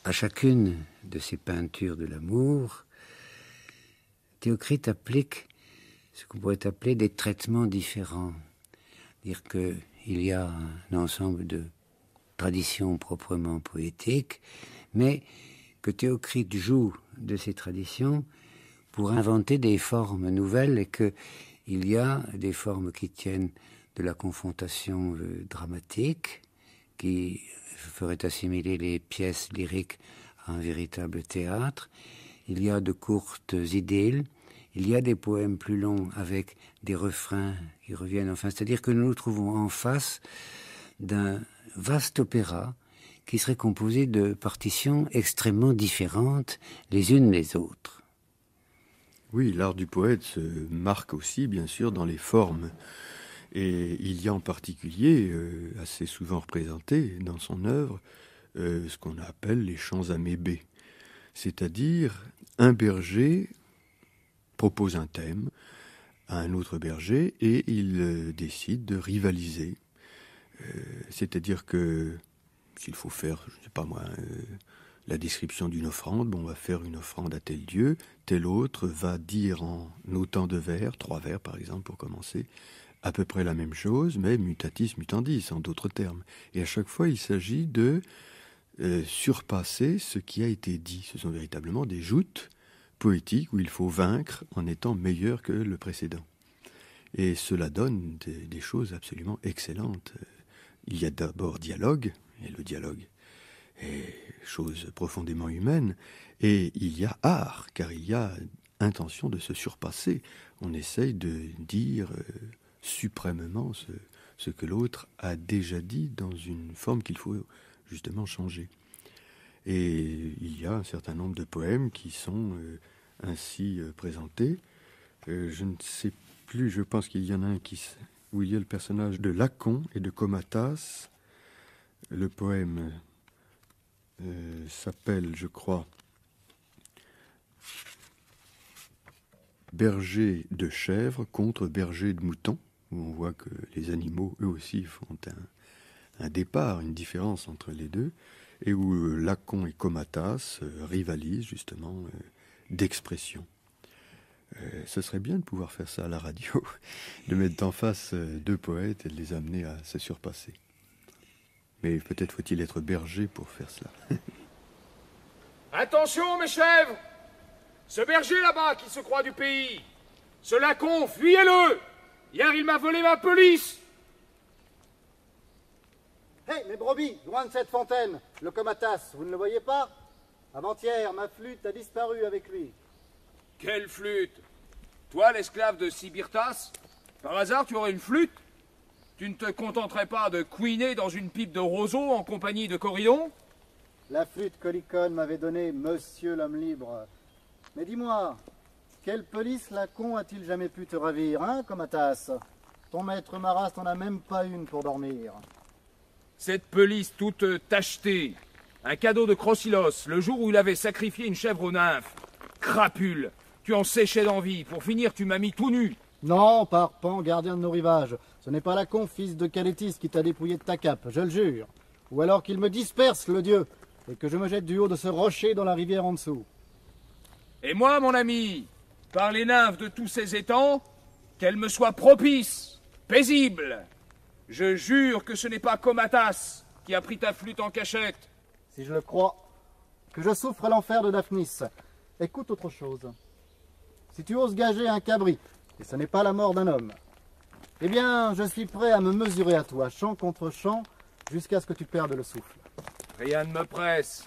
À chacune de ces peintures de l'amour, Théocrite applique ce qu'on pourrait appeler des traitements différents. Dire qu'il y a un ensemble de traditions proprement poétiques, mais que Théocrite joue de ces traditions pour inventer des formes nouvelles et qu'il y a des formes qui tiennent de la confrontation dramatique, qui ferait assimiler les pièces lyriques à un véritable théâtre. Il y a de courtes idylles, il y a des poèmes plus longs avec des refrains qui reviennent. Enfin, c'est-à-dire que nous nous trouvons en face d'un vaste opéra qui serait composé de partitions extrêmement différentes les unes des autres. Oui, l'art du poète se marque aussi, bien sûr, dans les formes. Et il y a en particulier, assez souvent représenté dans son œuvre, ce qu'on appelle les chants amébés. C'est-à-dire, un berger propose un thème à un autre berger et il décide de rivaliser. C'est-à-dire que s'il faut faire, je ne sais pas moi, la description d'une offrande, on va faire une offrande à tel dieu, tel autre va dire en autant de vers, 3 vers par exemple pour commencer, à peu près la même chose, mais mutatis mutandis, en d'autres termes. Et à chaque fois, il s'agit de surpasser ce qui a été dit. Ce sont véritablement des joutes poétiques où il faut vaincre en étant meilleur que le précédent. Et cela donne des choses absolument excellentes. Il y a d'abord dialogue, et le dialogue est chose profondément humaine, et il y a art, car il y a intention de se surpasser. On essaye de dire suprêmement ce que l'autre a déjà dit dans une forme qu'il faut justement changer. Et il y a un certain nombre de poèmes qui sont ainsi présentés. Je ne sais plus, je pense qu'il y en a un où il y a le personnage de Lacon et de Comatas. Le poème s'appelle, je crois, berger de chèvre contre berger de mouton, où on voit que les animaux, eux aussi, font un départ, une différence entre les deux, et où Lacon et Comatas rivalisent justement d'expression. Ce serait bien de pouvoir faire ça à la radio, de mettre en face deux poètes et de les amener à se surpasser. Mais peut-être faut-il être berger pour faire cela. Attention, mes chèvres! Ce berger là-bas qui se croit du pays, ce Lacon, fuyez-le! Hier, il m'a volé ma pelisse! Hé, mes brebis, loin de cette fontaine, le Comatas, vous ne le voyez pas? Avant-hier, ma flûte a disparu avec lui. Quelle flûte? Toi, l'esclave de Sibirtas? Par hasard, tu aurais une flûte? Tu ne te contenterais pas de couiner dans une pipe de roseau en compagnie de Corydon? La flûte qu'Olicon m'avait donnée, monsieur l'homme libre. Mais dis-moi, quelle pelisse Lacon a-t-il jamais pu te ravir, hein, Comatas? Ton maître Maras n'en a même pas une pour dormir. Cette pelisse toute tachetée, un cadeau de Crocyllos, le jour où il avait sacrifié une chèvre aux nymphes. Crapule, tu en séchais d'envie, pour finir tu m'as mis tout nu. Non, Parpan, gardien de nos rivages, ce n'est pas Lacon, fils de Calétis, qui t'a dépouillé de ta cape, je le jure. Ou alors qu'il me disperse, le dieu, et que je me jette du haut de ce rocher dans la rivière en dessous. Et moi, mon ami, par les nymphes de tous ces étangs, qu'elles me soient propices, paisibles. Je jure que ce n'est pas Comatas qui a pris ta flûte en cachette. Si je le crois, que je souffre l'enfer de Daphnis. Écoute autre chose. Si tu oses gager un cabri, et ce n'est pas la mort d'un homme, eh bien, je suis prêt à me mesurer à toi, champ contre champ, jusqu'à ce que tu perdes le souffle. Rien ne me presse.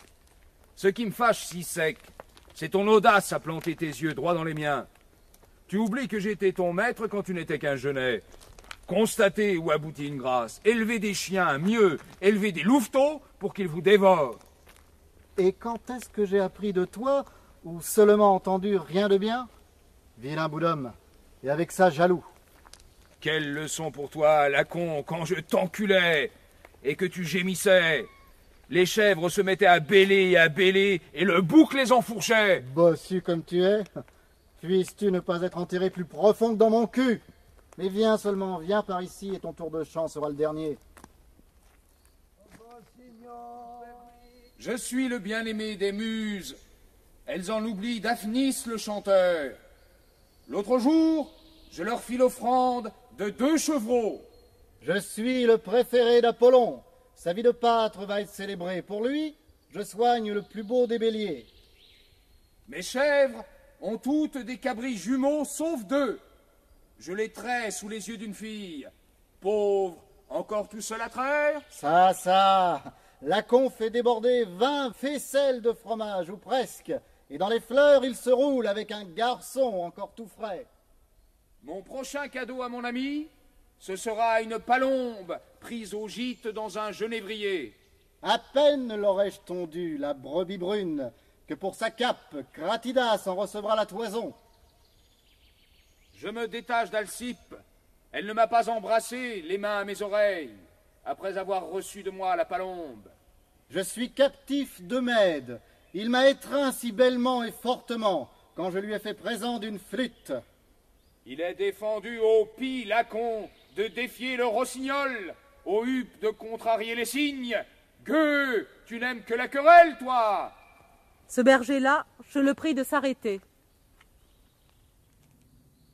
Ce qui me fâche si sec, c'est ton audace à planter tes yeux droit dans les miens. Tu oublies que j'étais ton maître quand tu n'étais qu'un jeunet. Constater où aboutit une grâce, élever des chiens, mieux, élever des louveteaux pour qu'ils vous dévorent. Et quand est-ce que j'ai appris de toi, ou seulement entendu rien de bien? Vilain bout d'homme, et avec ça jaloux. Quelle leçon pour toi, Lacon, quand je t'enculais et que tu gémissais. Les chèvres se mettaient à bêler, et le bouc les enfourchait. Bossu comme tu es, puisses-tu ne pas être enterré plus profond que dans mon cul? Mais viens seulement, viens par ici et ton tour de chant sera le dernier. Je suis le bien-aimé des muses. Elles en oublient Daphnis le chanteur. L'autre jour, je leur fis l'offrande de 2 chevreaux. Je suis le préféré d'Apollon. Sa vie de pâtre va être célébrée. Pour lui, je soigne le plus beau des béliers. Mes chèvres ont toutes des cabris jumeaux, sauf 2. Je les trais sous les yeux d'une fille. Pauvre, encore tout seul à traire? Ça, Lacon fait déborder 20 faisselles de fromage, ou presque, et dans les fleurs il se roule avec un garçon encore tout frais. Mon prochain cadeau à mon ami, ce sera une palombe prise au gîte dans un genévrier. À peine l'aurais-je tondu, la brebis brune, que pour sa cape, Cratidas en recevra la toison. Je me détache d'Alcippe. Elle ne m'a pas embrassé, les mains à mes oreilles, après avoir reçu de moi la palombe. Je suis captif de Mède. Il m'a étreint si bellement et fortement, quand je lui ai fait présent d'une flûte. Il est défendu au pis Lacon de défier le rossignol, au huppe de contrarier les cygnes. Gueux, tu n'aimes que la querelle, toi! Ce berger-là, je le prie de s'arrêter.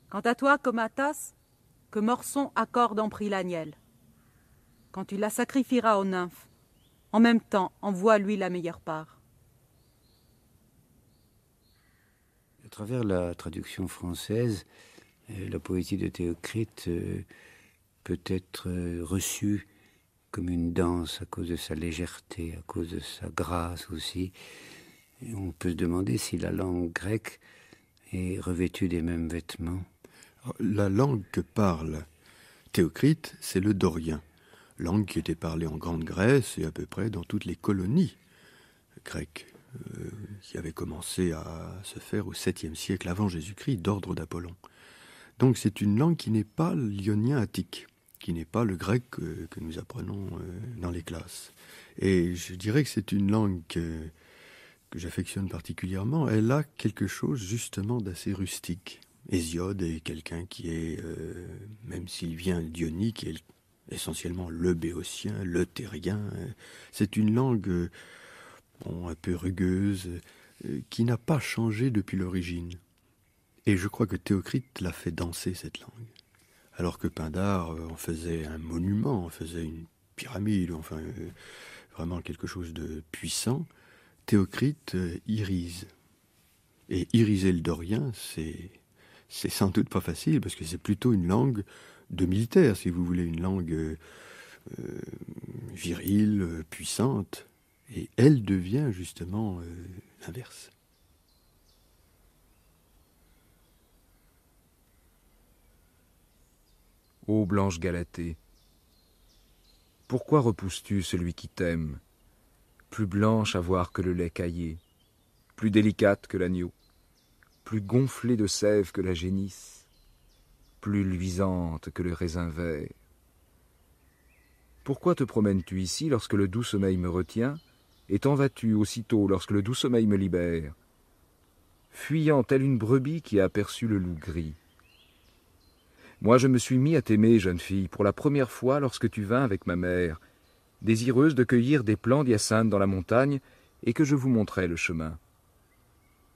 Quant à toi, Comatas, que Morson accorde en prix l'agnelle. Quand tu la sacrifieras aux nymphes, en même temps, envoie-lui la meilleure part. À travers la traduction française, la poésie de Théocrite peut être reçue comme une danse à cause de sa légèreté, à cause de sa grâce aussi. Et on peut se demander si la langue grecque est revêtue des mêmes vêtements. La langue que parle Théocrite, c'est le dorien, langue qui était parlée en Grande Grèce et à peu près dans toutes les colonies grecques, qui avaient commencé à se faire au 7e siècle avant Jésus-Christ, d'ordre d'Apollon. Donc c'est une langue qui n'est pas l'ionien attique, qui n'est pas le grec que nous apprenons dans les classes. Et je dirais que c'est une langue que j'affectionne particulièrement. Elle a quelque chose justement d'assez rustique. Hésiode est quelqu'un qui est, même s'il vient d'ionique, est essentiellement le béotien, le terrien. C'est une langue un peu rugueuse, qui n'a pas changé depuis l'origine. Et je crois que Théocrite l'a fait danser, cette langue. Alors que Pindare en faisait un monument, en faisait une pyramide, enfin vraiment quelque chose de puissant, Théocrite irise. Et iriser le dorien, c'est sans doute pas facile, parce que c'est plutôt une langue de militaire, si vous voulez, une langue virile, puissante. Et elle devient justement l'inverse. Ô blanche Galatée, pourquoi repousses-tu celui qui t'aime, plus blanche à voir que le lait caillé, plus délicate que l'agneau, plus gonflée de sève que la génisse, plus luisante que le raisin vert? Pourquoi te promènes-tu ici lorsque le doux sommeil me retient, et t'en vas-tu aussitôt lorsque le doux sommeil me libère, fuyant telle une brebis qui a aperçu le loup gris? Moi je me suis mis à t'aimer, jeune fille, pour la première fois lorsque tu vins avec ma mère, désireuse de cueillir des plants d'hyacinthe dans la montagne, et que je vous montrais le chemin.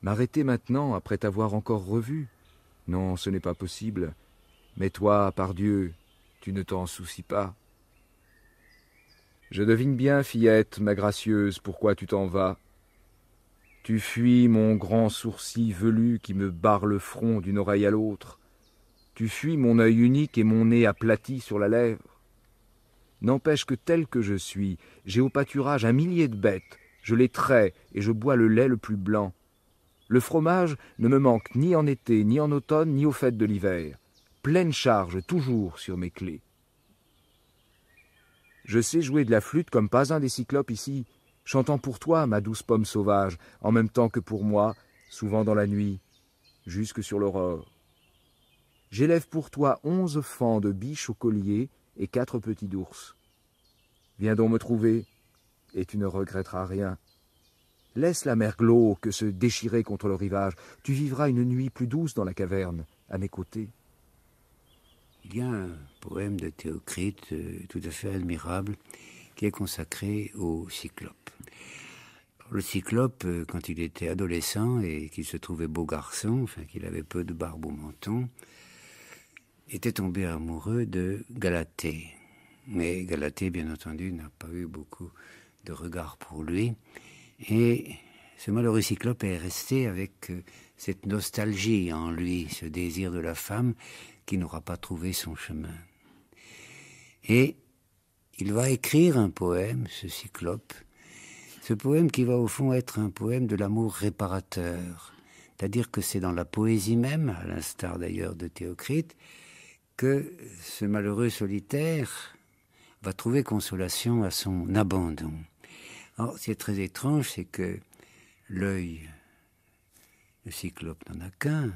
M'arrêter maintenant, après t'avoir encore revu? Non, ce n'est pas possible. Mais toi, par Dieu, tu ne t'en soucies pas. Je devine bien, fillette, ma gracieuse, pourquoi tu t'en vas. Tu fuis mon grand sourcil velu qui me barre le front d'une oreille à l'autre. Tu fuis mon œil unique et mon nez aplati sur la lèvre. N'empêche que tel que je suis, j'ai au pâturage 1 millier de bêtes, je les trais et je bois le lait le plus blanc. Le fromage ne me manque ni en été, ni en automne, ni aux fêtes de l'hiver. Pleine charge toujours sur mes clés. Je sais jouer de la flûte comme pas un des cyclopes ici, chantant pour toi, ma douce pomme sauvage, en même temps que pour moi, souvent dans la nuit, jusque sur l'aurore. J'élève pour toi 11 fans de biche au collier et 4 petits ours. Viens donc me trouver, et tu ne regretteras rien. Laisse la mer glauque se déchirer contre le rivage. Tu vivras une nuit plus douce dans la caverne, à mes côtés. Il y a un poème de Théocrite tout à fait admirable qui est consacré au Cyclope. Le Cyclope, quand il était adolescent et qu'il se trouvait beau garçon, enfin qu'il avait peu de barbe au menton, était tombé amoureux de Galatée. Mais Galatée, bien entendu, n'a pas eu beaucoup de regard pour lui. Et ce malheureux Cyclope est resté avec cette nostalgie en lui, ce désir de la femme qui n'aura pas trouvé son chemin. Et il va écrire un poème, ce Cyclope, ce poème qui va au fond être un poème de l'amour réparateur. C'est-à-dire que c'est dans la poésie même, à l'instar d'ailleurs de Théocrite, que ce malheureux solitaire va trouver consolation à son abandon. Alors, ce qui est très étrange, c'est que l'œil, le Cyclope n'en a qu'un,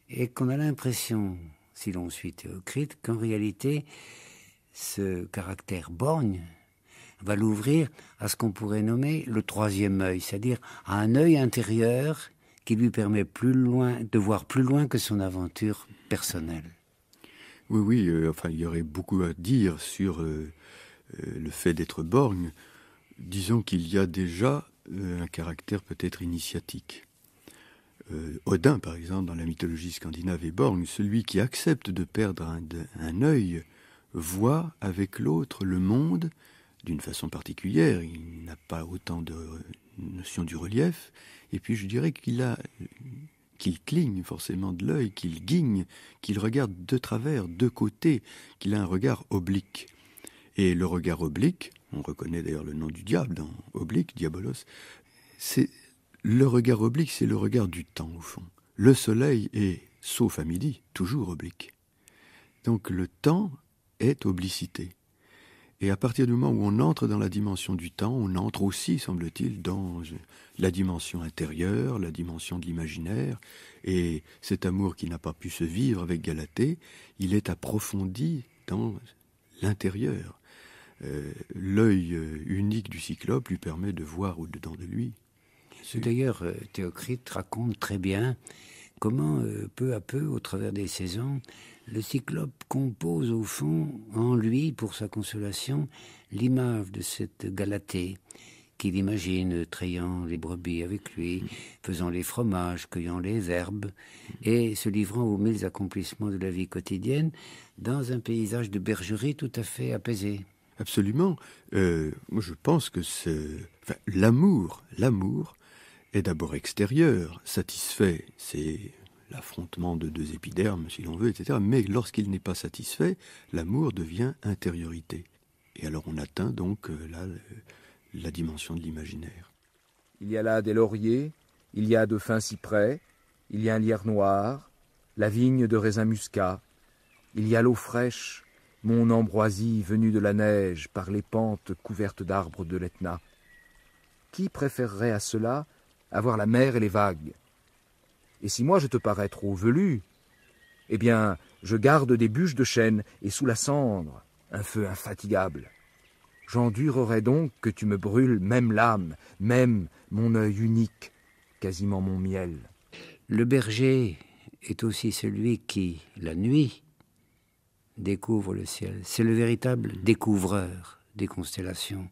et qu'on a l'impression, si l'on suit Théocrite, qu'en réalité, ce caractère borgne va l'ouvrir à ce qu'on pourrait nommer le 3e œil, c'est-à-dire à un œil intérieur qui lui permet de voir plus loin que son aventure personnelle. Oui, enfin, il y aurait beaucoup à dire sur le fait d'être borgne. Disons qu'il y a déjà un caractère peut-être initiatique. Odin, par exemple, dans la mythologie scandinave, est borgne. Celui qui accepte de perdre un œil voit avec l'autre le monde d'une façon particulière. Il n'a pas autant de notion du relief. Et puis je dirais qu'il cligne forcément de l'œil, qu'il guigne, qu'il regarde de travers, de côté, qu'il a un regard oblique. Et le regard oblique, on reconnaît d'ailleurs le nom du diable dans oblique, diabolos, le regard oblique, c'est le regard du temps au fond. Le soleil est, sauf à midi, toujours oblique. Donc le temps est oblicité. Et à partir du moment où on entre dans la dimension du temps, on entre aussi, semble-t-il, dans la dimension intérieure, la dimension de l'imaginaire. Et cet amour qui n'a pas pu se vivre avec Galatée, il est approfondi dans l'intérieur. L'œil unique du Cyclope lui permet de voir au-dedans de lui. D'ailleurs, Théocrite raconte très bien comment, peu à peu, au travers des saisons, le cyclope compose au fond, en lui, pour sa consolation, l'image de cette Galatée, qu'il imagine trayant les brebis avec lui, faisant les fromages, cueillant les herbes, et se livrant aux mille accomplissements de la vie quotidienne, dans un paysage de bergerie tout à fait apaisé. Absolument. Moi, je pense que l'amour est d'abord extérieur, satisfait, c'est l'affrontement de deux épidermes, si l'on veut, etc. Mais lorsqu'il n'est pas satisfait, l'amour devient intériorité. Et alors on atteint donc là la dimension de l'imaginaire. Il y a là des lauriers, il y a de fins cyprès, il y a un lierre noir, la vigne de raisin muscat, il y a l'eau fraîche, mon ambroisie venue de la neige par les pentes couvertes d'arbres de l'Etna. Qui préférerait à cela avoir la mer et les vagues? Et si moi je te parais trop velu, eh bien, je garde des bûches de chêne et sous la cendre, un feu infatigable. J'endurerai donc que tu me brûles même l'âme, même mon œil unique, quasiment mon miel. Le berger est aussi celui qui, la nuit, découvre le ciel. C'est le véritable découvreur des constellations.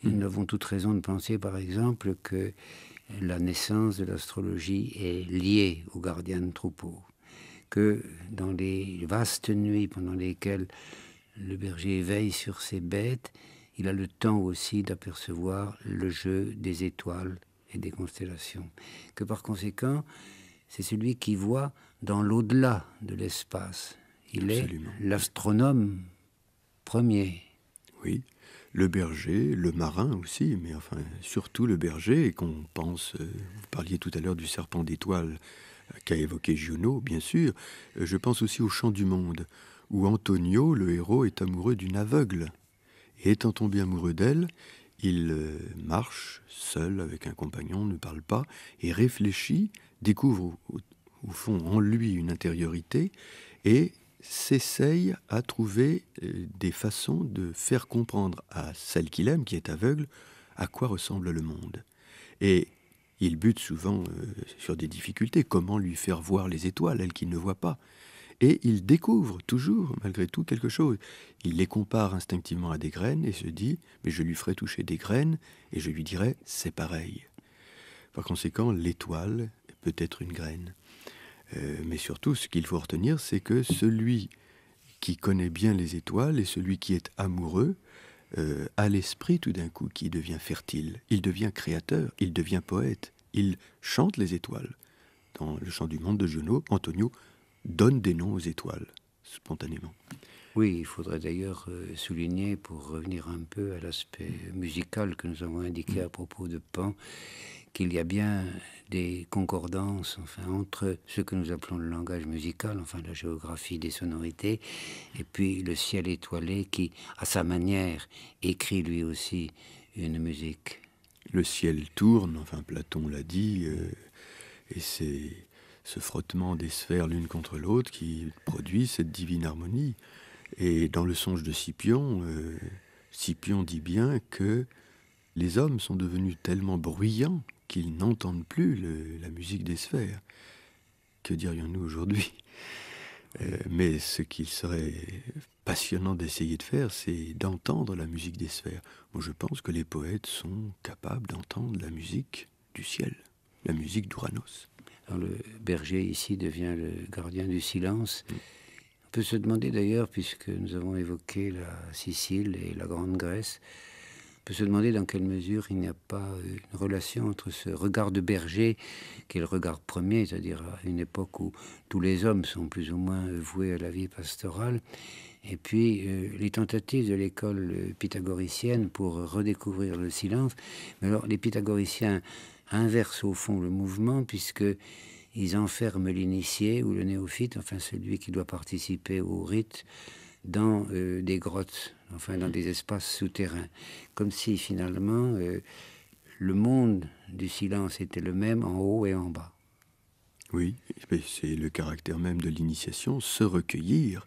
Nous avons toute raison de penser, par exemple, que la naissance de l'astrologie est liée aux gardiens de troupeaux, que dans les vastes nuits pendant lesquelles le berger veille sur ses bêtes, il a le temps aussi d'apercevoir le jeu des étoiles et des constellations, que par conséquent, c'est celui qui voit dans l'au-delà de l'espace. Il Absolument. est l'astronome premier. Oui, le berger, le marin aussi, mais enfin surtout le berger, et qu'on pense, vous parliez tout à l'heure du serpent d'étoiles qu'a évoqué Giono, bien sûr, je pense aussi au Chant du Monde, où Antonio, le héros, est amoureux d'une aveugle. Et étant tombé amoureux d'elle, il marche seul avec un compagnon, ne parle pas, et réfléchit, découvre au fond en lui une intériorité, et s'essaye à trouver des façons de faire comprendre à celle qu'il aime, qui est aveugle, à quoi ressemble le monde. Et il bute souvent sur des difficultés, comment lui faire voir les étoiles, elle qui ne voit pas. Et il découvre toujours, malgré tout, quelque chose. Il les compare instinctivement à des graines et se dit « mais je lui ferai toucher des graines et je lui dirai « c'est pareil ». Par conséquent, l'étoile peut être une graine. Mais surtout, ce qu'il faut retenir, c'est que celui qui connaît bien les étoiles et celui qui est amoureux a l'esprit tout d'un coup qui devient fertile. Il devient créateur, il devient poète. Il chante les étoiles. Dans le Chant du Monde de Giono, Antonio donne des noms aux étoiles, spontanément. Oui, il faudrait d'ailleurs souligner, pour revenir un peu à l'aspect musical que nous avons indiqué à propos de Pan, qu'il y a bien des concordances entre ce que nous appelons le langage musical, la géographie des sonorités, et puis le ciel étoilé qui, à sa manière, écrit lui aussi une musique. Le ciel tourne, Platon l'a dit, et c'est ce frottement des sphères l'une contre l'autre qui produit cette divine harmonie. Et dans le songe de Scipion, Scipion dit bien que les hommes sont devenus tellement bruyants qu'ils n'entendent plus la musique des sphères. Que dirions-nous aujourd'hui ? Mais ce qu'il serait passionnant d'essayer de faire, c'est d'entendre la musique des sphères. Moi, je pense que les poètes sont capables d'entendre la musique du ciel, la musique d'Uranos. Alors, le berger ici devient le gardien du silence. On peut se demander d'ailleurs, puisque nous avons évoqué la Sicile et la Grande Grèce, on peut se demander dans quelle mesure il n'y a pas une relation entre ce regard de berger, qui est le regard premier, c'est-à-dire à une époque où tous les hommes sont plus ou moins voués à la vie pastorale, et puis les tentatives de l'école pythagoricienne pour redécouvrir le silence. Mais alors, les pythagoriciens inversent au fond le mouvement, puisque ils enferment l'initié ou le néophyte, celui qui doit participer au rite, dans des grottes, dans des espaces souterrains. Comme si finalement le monde du silence était le même en haut et en bas. Oui, c'est le caractère même de l'initiation, se recueillir,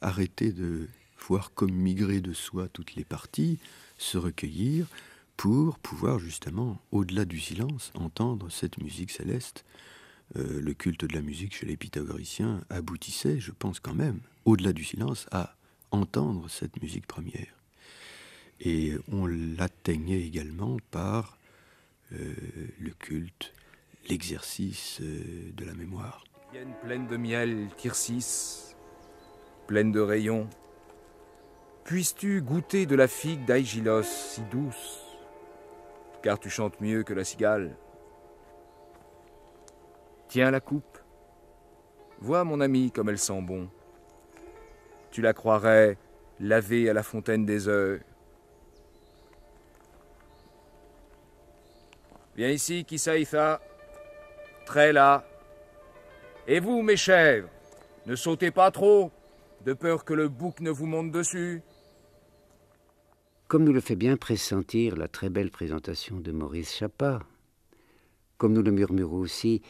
arrêter de voir comme migrer de soi toutes les parties, se recueillir pour pouvoir justement, au-delà du silence, entendre cette musique céleste le culte de la musique chez les pythagoriciens aboutissait, je pense quand même, au-delà du silence, à entendre cette musique première. Et on l'atteignait également par le culte, l'exercice de la mémoire. Vienne pleine de miel, Tircis, pleine de rayons. Puisses-tu goûter de la figue d'Aïgilos si douce, car tu chantes mieux que la cigale. Tiens la coupe. Vois, mon ami, comme elle sent bon. Tu la croirais lavée à la fontaine des heures. Viens ici, Kisaïtha. Très là. Et vous, mes chèvres, ne sautez pas trop, de peur que le bouc ne vous monte dessus. Comme nous le fait bien pressentir la très belle présentation de Maurice Chappat, comme nous le murmure aussi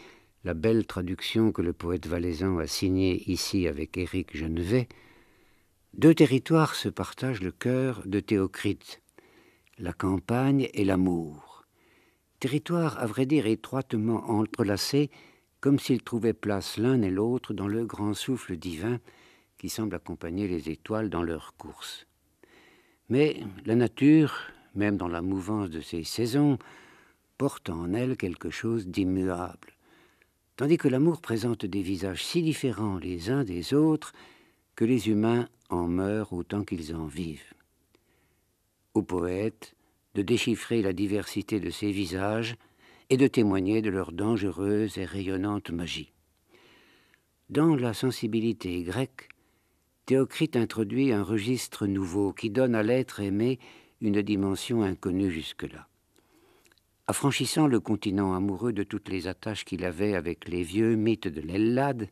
la belle traduction que le poète valaisan a signée ici avec Éric Genevet, deux territoires se partagent le cœur de Théocrite, la campagne et l'amour. Territoires, à vrai dire, étroitement entrelacés, comme s'ils trouvaient place l'un et l'autre dans le grand souffle divin qui semble accompagner les étoiles dans leur course. Mais la nature, même dans la mouvance de ses saisons, porte en elle quelque chose d'immuable, tandis que l'amour présente des visages si différents les uns des autres que les humains en meurent autant qu'ils en vivent. Au poète de déchiffrer la diversité de ces visages et de témoigner de leur dangereuse et rayonnante magie. Dans la sensibilité grecque, Théocrite introduit un registre nouveau qui donne à l'être aimé une dimension inconnue jusque-là. Affranchissant le continent amoureux de toutes les attaches qu'il avait avec les vieux mythes de l'Ellade,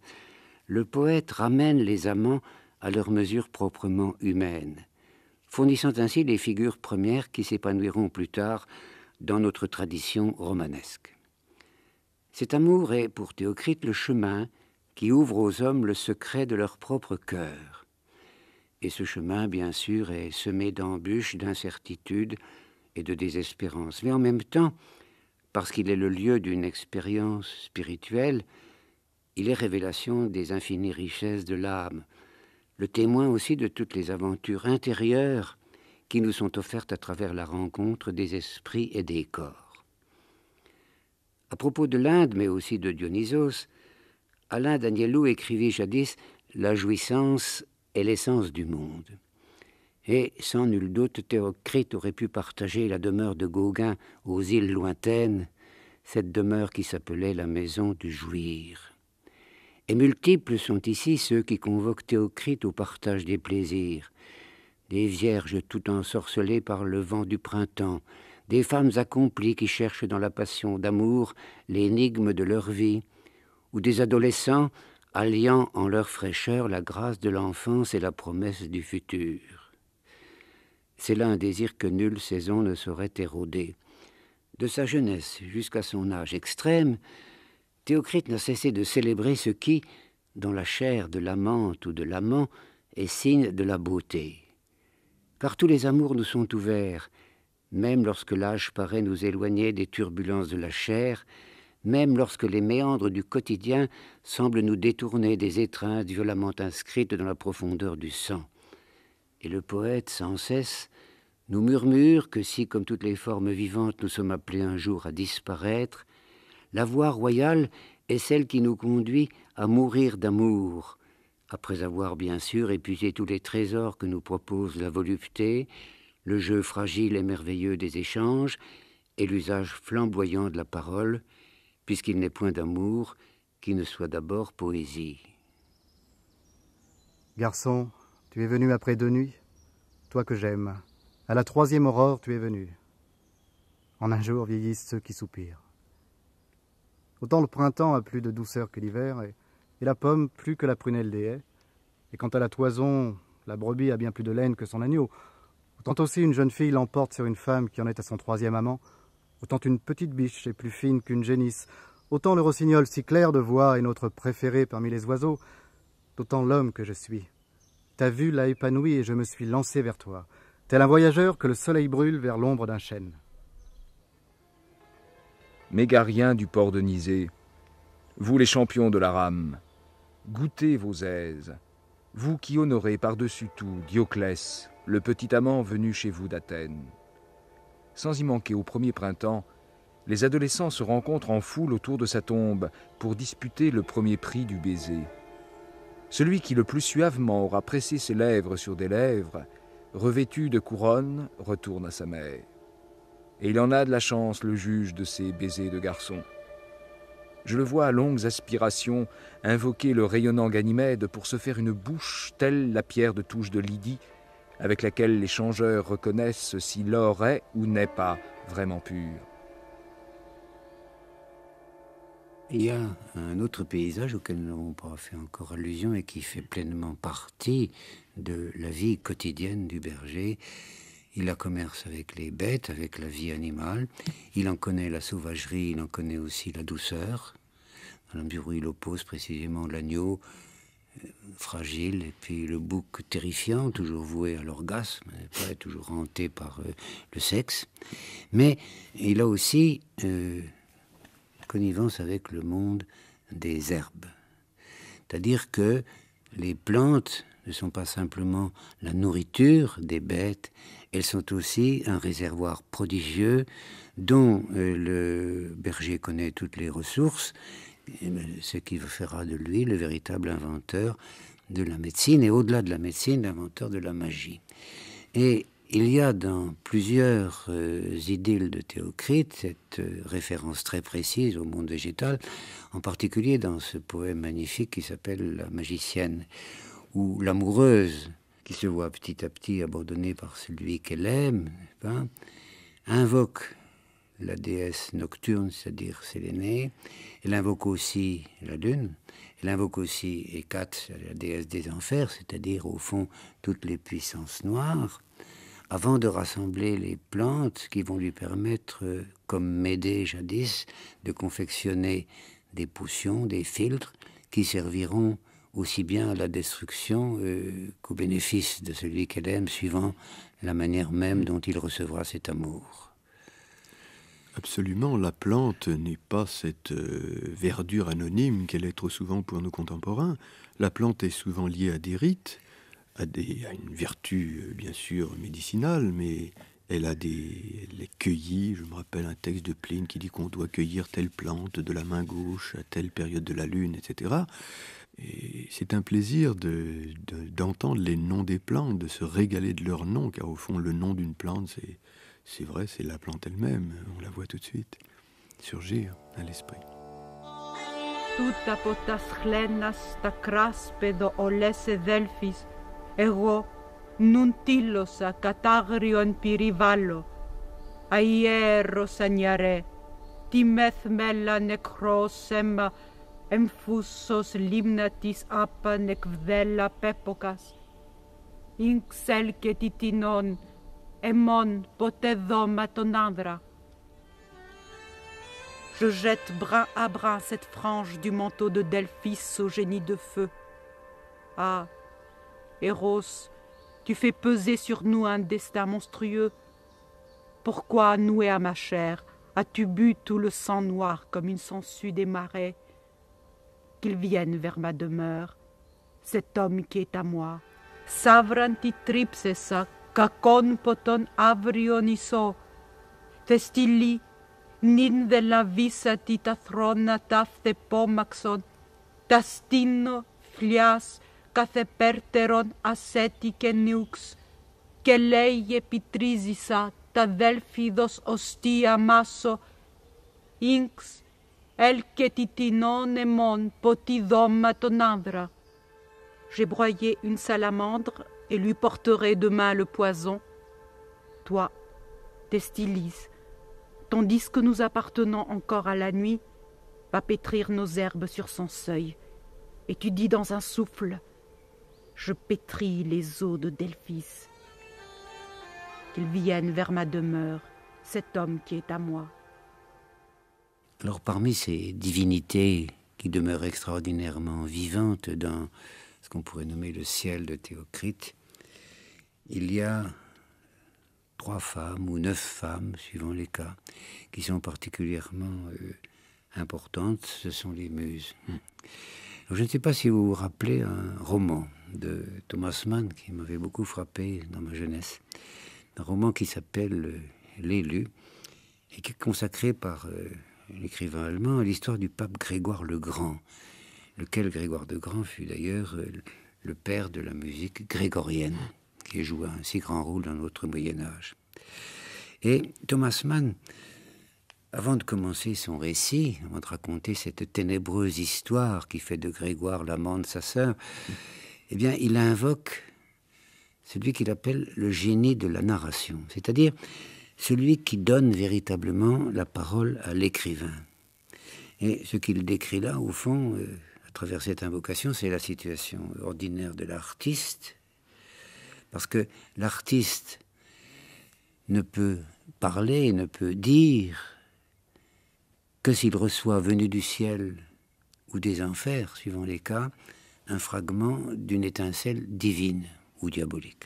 le poète ramène les amants à leur mesure proprement humaine, fournissant ainsi les figures premières qui s'épanouiront plus tard dans notre tradition romanesque. Cet amour est, pour Théocrite, le chemin qui ouvre aux hommes le secret de leur propre cœur. Et ce chemin, bien sûr, est semé d'embûches, d'incertitudes et de désespérance. Mais en même temps, parce qu'il est le lieu d'une expérience spirituelle, il est révélation des infinies richesses de l'âme, le témoin aussi de toutes les aventures intérieures qui nous sont offertes à travers la rencontre des esprits et des corps. À propos de l'Inde, mais aussi de Dionysos, Alain Danielou écrivit jadis « La jouissance est l'essence du monde ». Et sans nul doute, Théocrite aurait pu partager la demeure de Gauguin aux îles lointaines, cette demeure qui s'appelait la maison du jouir. Et multiples sont ici ceux qui convoquent Théocrite au partage des plaisirs, des vierges tout ensorcelées par le vent du printemps, des femmes accomplies qui cherchent dans la passion d'amour l'énigme de leur vie, ou des adolescents alliant en leur fraîcheur la grâce de l'enfance et la promesse du futur. C'est là un désir que nulle saison ne saurait éroder. De sa jeunesse jusqu'à son âge extrême, Théocrite n'a cessé de célébrer ce qui, dans la chair de l'amante ou de l'amant, est signe de la beauté. Car tous les amours nous sont ouverts, même lorsque l'âge paraît nous éloigner des turbulences de la chair, même lorsque les méandres du quotidien semblent nous détourner des étreintes violemment inscrites dans la profondeur du sang. Et le poète, sans cesse, nous murmure que si, comme toutes les formes vivantes, nous sommes appelés un jour à disparaître, la voie royale est celle qui nous conduit à mourir d'amour, après avoir bien sûr épuisé tous les trésors que nous propose la volupté, le jeu fragile et merveilleux des échanges et l'usage flamboyant de la parole, puisqu'il n'est point d'amour qui ne soit d'abord poésie. Garçon, tu es venu après 2 nuits, toi que j'aime. À la 3e aurore, tu es venu. En un jour vieillissent ceux qui soupirent. Autant le printemps a plus de douceur que l'hiver, et la pomme plus que la prunelle des haies. Et quant à la toison, la brebis a bien plus de laine que son agneau. Autant aussi une jeune fille l'emporte sur une femme qui en est à son 3e amant. Autant une petite biche est plus fine qu'une génisse. Autant le rossignol si clair de voix est notre préféré parmi les oiseaux. D'autant l'homme que je suis. Ta vue l'a épanoui et je me suis lancé vers toi, tel un voyageur que le soleil brûle vers l'ombre d'un chêne. Mégarien du port de Nisée, vous les champions de la rame, goûtez vos aises, vous qui honorez par-dessus tout Dioclès, le petit amant venu chez vous d'Athènes. Sans y manquer au premier printemps, les adolescents se rencontrent en foule autour de sa tombe pour disputer le premier prix du baiser. Celui qui le plus suavement aura pressé ses lèvres sur des lèvres, revêtu de couronne, retourne à sa mère. Et il en a de la chance, le juge de ces baisers de garçon. Je le vois à longues aspirations invoquer le rayonnant Ganymède pour se faire une bouche telle la pierre de touche de Lydie, avec laquelle les changeurs reconnaissent si l'or est ou n'est pas vraiment pur. Il y a un autre paysage auquel nous n'avons pas fait encore allusion et qui fait pleinement partie de la vie quotidienne du berger. Il a commerce avec les bêtes, avec la vie animale. Il en connaît la sauvagerie, il en connaît aussi la douceur. Dans la mesure où il oppose précisément l'agneau fragile et puis le bouc terrifiant, toujours voué à l'orgasme, pas toujours hanté par le sexe. Mais il a aussi connivence avec le monde des herbes. C'est-à-dire que les plantes ne sont pas simplement la nourriture des bêtes, elles sont aussi un réservoir prodigieux dont le berger connaît toutes les ressources, ce qui fera de lui le véritable inventeur de la médecine, et au-delà de la médecine, l'inventeur de la magie. Et il y a dans plusieurs idylles de Théocrite cette référence très précise au monde végétal, en particulier dans ce poème magnifique qui s'appelle La magicienne, où l'amoureuse, qui se voit petit à petit abandonnée par celui qu'elle aime, invoque la déesse nocturne, c'est-à-dire Sélénée. Elle invoque aussi la lune. Elle invoque aussi Hécate, la déesse des enfers, c'est-à-dire au fond toutes les puissances noires, avant de rassembler les plantes qui vont lui permettre, comme Médée jadis, de confectionner des potions, des filtres, qui serviront aussi bien à la destruction qu'au bénéfice de celui qu'elle aime, suivant la manière même dont il recevra cet amour. Absolument, la plante n'est pas cette verdure anonyme qu'elle est trop souvent pour nos contemporains. La plante est souvent liée à des rites, à une vertu bien sûr médicinale, mais elle est cueillie. Je me rappelle un texte de Pline qui dit qu'on doit cueillir telle plante de la main gauche à telle période de la lune, etc. Et c'est un plaisir d'entendre les noms des plantes, de se régaler de leurs noms, car au fond le nom d'une plante, c'est vrai, c'est la plante elle-même. On la voit tout de suite surgir à l'esprit. Τούτα από τα σχλένα στα κράσπεδο ολέσε δέλφης, εγώ νουν τήλωσα κατάγριον πυριβάλλω, αιέρος ανιαρέ, τι μεθ μέλα νεκρός αίμα, εμφούσος λίμνα της άπαν εκβδέλα πέποκας, ίνξελ και τιτινών, εμών ποτέ δώμα τον άνδρα. Je jette brin à brin cette frange du manteau de Delphis au génie de feu. Ah, Eros, tu fais peser sur nous un destin monstrueux. Pourquoi, noué à ma chair, as-tu bu tout le sang noir comme une sangsue des marais? Qu'il vienne vers ma demeure, cet homme qui est à moi. Savranti tripsesa, kakon poton avrioniso, testili, nin de la visa tita throna tafte pomaxon, tastino flias κάθε πέρτερον ασέτη και νιούξ, και λέει επιτρίζησα τα δέλφιδος οστία μάσο, ίνξ, ελ και τιτινών εμών ποτι δώμα τον άνδρα. J'ai broyé une salamandre et lui porterai demain le poison. Toi, Testilis, tandis que nous appartenons encore à la nuit, va pétrir nos herbes sur son seuil, et tu dis dans un souffle, je pétris les eaux de Delphis. Qu'il vienne vers ma demeure, cet homme qui est à moi. Alors parmi ces divinités qui demeurent extraordinairement vivantes dans ce qu'on pourrait nommer le ciel de Théocrite, il y a 3 femmes ou 9 femmes, suivant les cas, qui sont particulièrement importante, ce sont les muses. Alors, je ne sais pas si vous vous rappelez un roman de Thomas Mann qui m'avait beaucoup frappé dans ma jeunesse. Un roman qui s'appelle L'élu et qui est consacré par l'écrivain allemand à l'histoire du pape Grégoire le Grand, lequel Grégoire le Grand fut d'ailleurs le père de la musique grégorienne, qui joue un si grand rôle dans notre Moyen-Âge. Et Thomas Mann, avant de commencer son récit, avant de raconter cette ténébreuse histoire qui fait de Grégoire l'amant de sa sœur, eh bien, il invoque celui qu'il appelle le génie de la narration, c'est-à-dire celui qui donne véritablement la parole à l'écrivain. Et ce qu'il décrit là, au fond, à travers cette invocation, c'est la situation ordinaire de l'artiste, parce que l'artiste ne peut parler, ne peut dire que s'il reçoit venu du ciel ou des enfers, suivant les cas, un fragment d'une étincelle divine ou diabolique.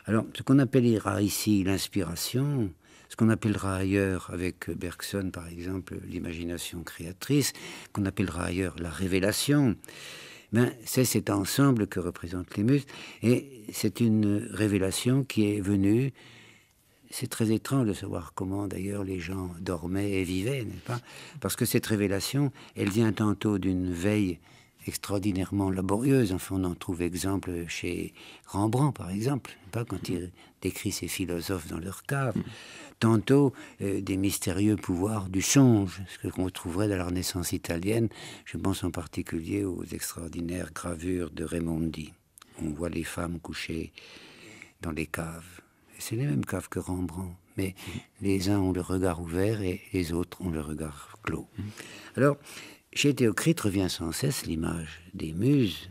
Alors, ce qu'on appellera ici l'inspiration, ce qu'on appellera ailleurs, avec Bergson par exemple, l'imagination créatrice, qu'on appellera ailleurs la révélation, ben, c'est cet ensemble que représentent les muses, et c'est une révélation qui est venue. C'est très étrange de savoir comment, d'ailleurs, les gens dormaient et vivaient, n'est-ce pas? Parce que cette révélation, elle vient tantôt d'une veille extraordinairement laborieuse. Enfin, on en trouve exemple chez Rembrandt, par exemple, pas quand il décrit ses philosophes dans leur cave. Tantôt, des mystérieux pouvoirs du songe, ce qu'on retrouverait dans la Renaissance italienne. Je pense en particulier aux extraordinaires gravures de Raimondi. On voit les femmes couchées dans les caves. C'est les mêmes caves que Rembrandt, mais les uns ont le regard ouvert et les autres ont le regard clos. Alors, chez Théocrite revient sans cesse l'image des muses.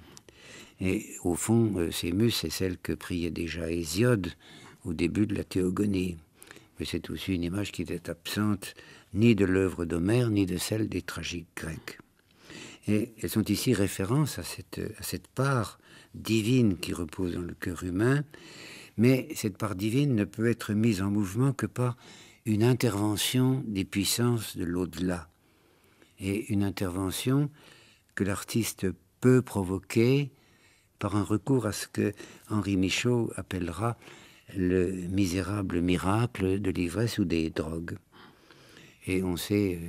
Et au fond, ces muses, c'est celles que priait déjà Hésiode au début de la Théogonie. Mais c'est aussi une image qui n'est absente ni de l'œuvre d'Homère, ni de celle des tragiques grecs. Et elles sont ici référence à cette part divine qui repose dans le cœur humain. Mais cette part divine ne peut être mise en mouvement que par une intervention des puissances de l'au-delà. Et une intervention que l'artiste peut provoquer par un recours à ce que Henri Michaud appellera le misérable miracle de l'ivresse ou des drogues. Et on sait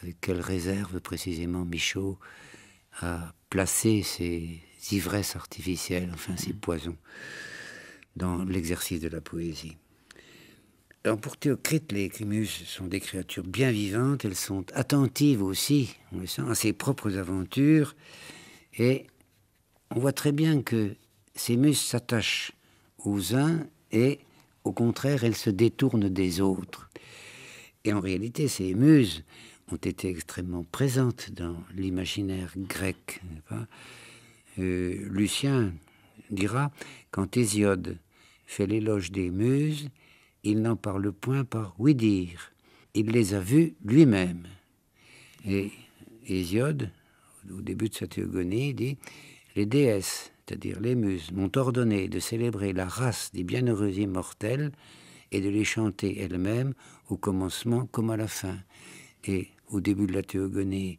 avec quelle réserve précisément Michaud a placé ces ivresses artificielles, enfin ces poisons, dans l'exercice de la poésie. Alors pour Théocrite, les muses sont des créatures bien vivantes, elles sont attentives aussi, on le sent, à ses propres aventures, et on voit très bien que ces muses s'attachent aux uns et, au contraire, elles se détournent des autres. Et en réalité, ces muses ont été extrêmement présentes dans l'imaginaire grec. Lucien dira, quand Hésiode fait l'éloge des muses, il n'en parle point par ouï-dire. Il les a vues lui-même. Et Hésiode, au début de sa théogonie, dit « Les déesses, c'est-à-dire les muses, m'ont ordonné de célébrer la race des bienheureux immortels et de les chanter elles-mêmes au commencement comme à la fin. » Et au début de la théogonie,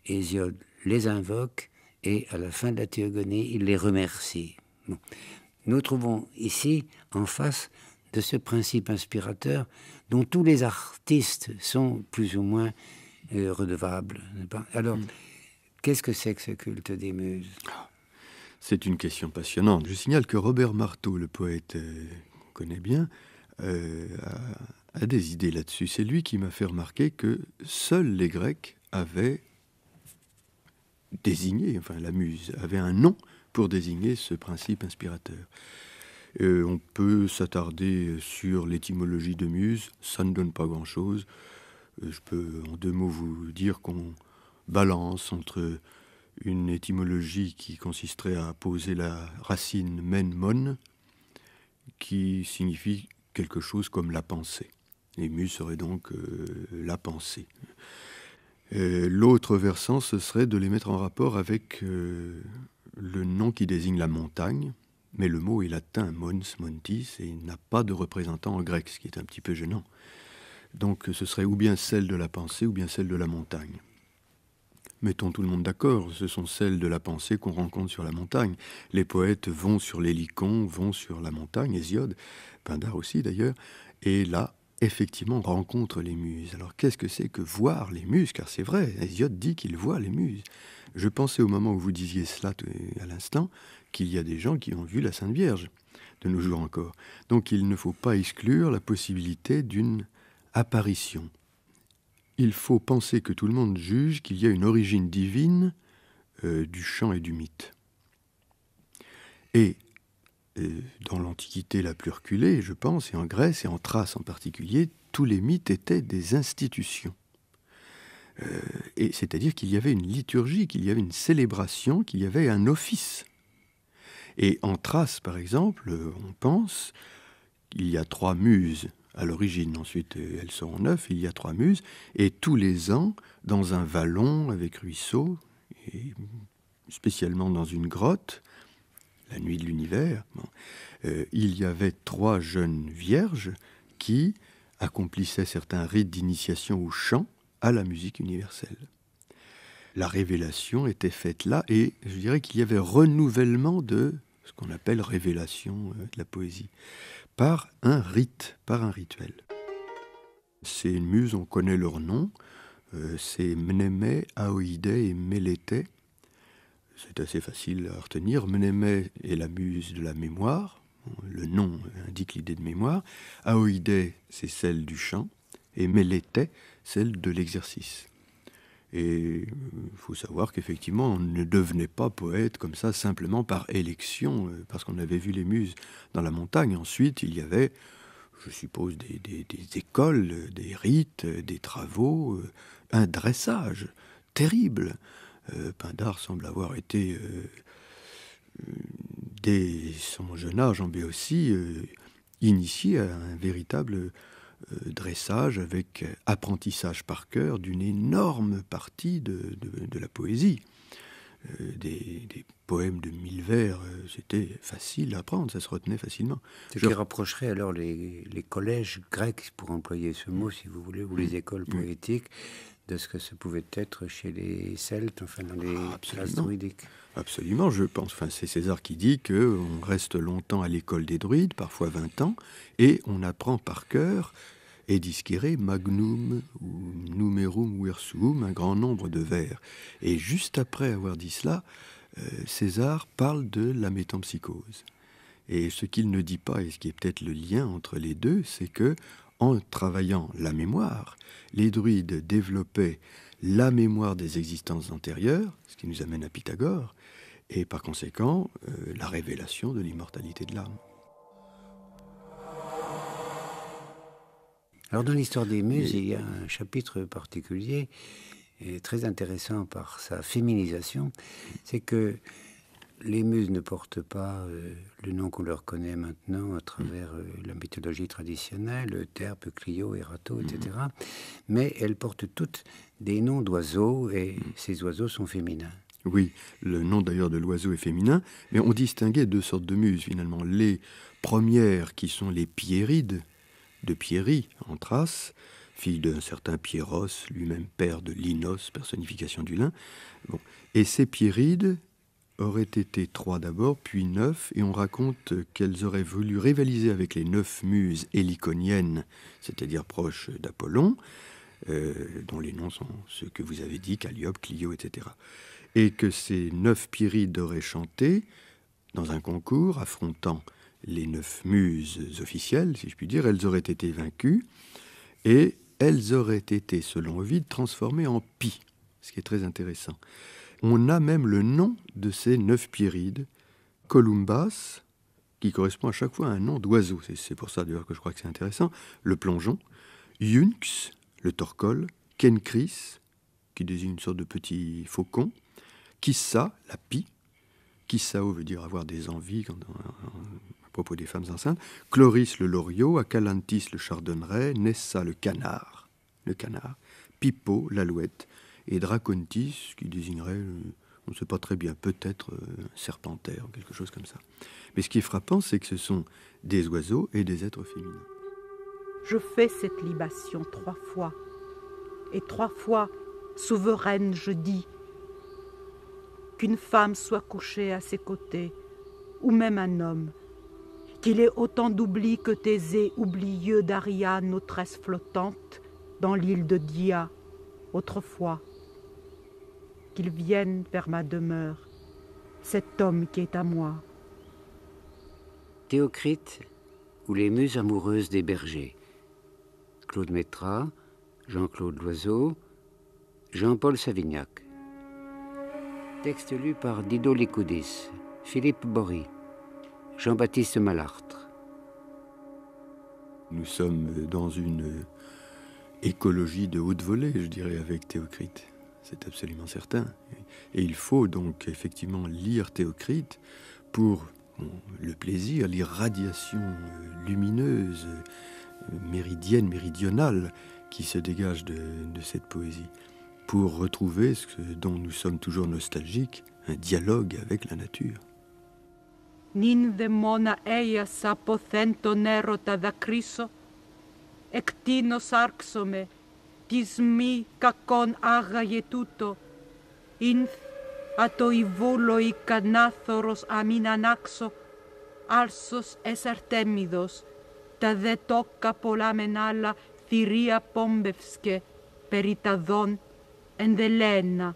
Hésiode les invoque et à la fin de la théogonie, il les remercie. Bon. Nous trouvons ici, en face de ce principe inspirateur dont tous les artistes sont plus ou moins redevables. N'est-ce pas ? Alors, qu'est-ce que c'est que ce culte des muses ? C'est une question passionnante. Je signale que Robert Marteau, le poète qu'on connaît bien, a des idées là-dessus. C'est lui qui m'a fait remarquer que seuls les Grecs avaient désigné, enfin la muse avait un nom pour désigner ce principe inspirateur. On peut s'attarder sur l'étymologie de muse, ça ne donne pas grand-chose. Je peux en 2 mots vous dire qu'on balance entre une étymologie qui consisterait à poser la racine men-mon, qui signifie quelque chose comme la pensée. Les muses seraient donc la pensée. L'autre versant, ce serait de les mettre en rapport avec le nom qui désigne la montagne, mais le mot est latin, mons, montis, et il n'a pas de représentant en grec, ce qui est un petit peu gênant. Donc ce serait ou bien celle de la pensée, ou bien celle de la montagne. mettons tout le monde d'accord, ce sont celles de la pensée qu'on rencontre sur la montagne. Les poètes vont sur l'Hélicon, vont sur la montagne, Hésiode, Pindare aussi d'ailleurs, et là, effectivement, on rencontre les muses. Alors qu'est-ce que c'est que voir les muses? Car c'est vrai, Hésiode dit qu'il voit les muses. Je pensais au moment où vous disiez cela à l'instant, qu'il y a des gens qui ont vu la Sainte Vierge, de nos jours encore. Donc il ne faut pas exclure la possibilité d'une apparition. Il faut penser que tout le monde juge qu'il y a une origine divine du chant et du mythe. Et dans l'Antiquité la plus reculée, je pense, et en Grèce et en Thrace en particulier, tous les mythes étaient des institutions. Et c'est-à-dire qu'il y avait une liturgie, qu'il y avait une célébration, qu'il y avait un office. Et en Thrace, par exemple, on pense qu'il y a 3 muses à l'origine. Ensuite, elles seront 9, il y a 3 muses. Et tous les ans, dans un vallon avec ruisseau, et spécialement dans une grotte, la nuit de l'univers, il y avait 3 jeunes vierges qui accomplissaient certains rites d'initiation au chant, à la musique universelle. La révélation était faite là, et je dirais qu'il y avait renouvellement de ce qu'on appelle révélation de la poésie, par un rite, par un rituel. Ces muses, on connaît leur nom, c'est Mnémée, Aoïdé et Mélété. C'est assez facile à retenir. Mnémée est la muse de la mémoire, le nom indique l'idée de mémoire. Aoïdé, c'est celle du chant, et Mélété, celle de l'exercice. Et il faut savoir qu'effectivement, on ne devenait pas poète comme ça, simplement par élection, parce qu'on avait vu les muses dans la montagne. Ensuite, il y avait, je suppose, des écoles, des rites, des travaux, un dressage terrible. Pindare semble avoir été, dès son jeune âge en Béotie, initié à un véritable dressage avec apprentissage par cœur d'une énorme partie de la poésie. Des poèmes de 1000 vers, c'était facile à apprendre, ça se retenait facilement. Ce qui rapprocherait alors les collèges grecs, pour employer ce mot si vous voulez, ou les écoles poétiques, de ce que ça pouvait être chez les Celtes, enfin dans les classes druidiques. Absolument, je pense. Enfin, c'est César qui dit qu'on reste longtemps à l'école des druides, parfois 20 ans, et on apprend par cœur et disquere magnum ou numerum versum, un grand nombre de vers. Et juste après avoir dit cela, César parle de la métempsychose. Et ce qu'il ne dit pas, et ce qui est peut-être le lien entre les deux, c'est que en travaillant la mémoire, les druides développaient la mémoire des existences antérieures, ce qui nous amène à Pythagore, et par conséquent, la révélation de l'immortalité de l'âme. Alors dans l'histoire des muses, il y a un chapitre particulier, et très intéressant par sa féminisation, c'est que les muses ne portent pas le nom qu'on leur connaît maintenant à travers la mythologie traditionnelle, Terpe, Clio, Erato, etc. Mais elles portent toutes des noms d'oiseaux, et ces oiseaux sont féminins. Oui, le nom d'ailleurs de l'oiseau est féminin, mais on distinguait 2 sortes de muses finalement. Les premières qui sont les Pierrides, de Pierrie en Thrace, fille d'un certain Pierros, lui-même père de Linos, personnification du lin. Bon. Et ces Pierrides auraient été 3 d'abord, puis 9, et on raconte qu'elles auraient voulu rivaliser avec les 9 muses héliconiennes, c'est-à-dire proches d'Apollon, dont les noms sont ceux que vous avez dit, Calliope, Clio, etc. Et que ces 9 Pierrides auraient chanté dans un concours affrontant les 9 muses officielles, si je puis dire. Elles auraient été vaincues, et elles auraient été, selon Ovide, transformées en pie, ce qui est très intéressant. On a même le nom de ces 9 Pierrides, Columbas, qui correspond à chaque fois à un nom d'oiseau. C'est pour ça d'ailleurs que je crois que c'est intéressant. Le plongeon, Iunx, le torcol, Kenkris, qui désigne une sorte de petit faucon, Kissa, la pie, Kissao veut dire avoir des envies à propos des femmes enceintes, Chloris le loriot, Acalantis le chardonneret, Nessa le canard, Pipo l'alouette, et Dracontis, qui désignerait, on ne sait pas très bien, peut-être un serpentaire, quelque chose comme ça. Mais ce qui est frappant, c'est que ce sont des oiseaux et des êtres féminins. Je fais cette libation 3 fois, et 3 fois, souveraine, je dis, qu'une femme soit couchée à ses côtés, ou même un homme, qu'il ait autant d'oubli que Thésée, oublieux d'Ariane aux tresses flottantes, dans l'île de Dia, autrefois. Qu'il vienne vers ma demeure, cet homme qui est à moi. Théocrite ou les muses amoureuses des bergers. Claude Métras, Jean-Claude Loiseau, Jean-Paul Savignac. Texte lu par Dido Licoudis, Philippe Bory, Jean-Baptiste Malartre. Nous sommes dans une écologie de haute volée, je dirais, avec Théocrite. C'est absolument certain. Et il faut donc effectivement lire Théocrite pour le plaisir, l'irradiation lumineuse, méridienne, méridionale qui se dégage de cette poésie, pour retrouver ce dont nous sommes toujours nostalgiques, un dialogue avec la nature. Nin demona eias apothento nerota dacriso, ectinos arxome, tismi kakon agaietuto, inf atoivuloi canathoros aminanaxo, alsos esertemidos, ta de toca polamenala thiria pombevske, peritadon endelena.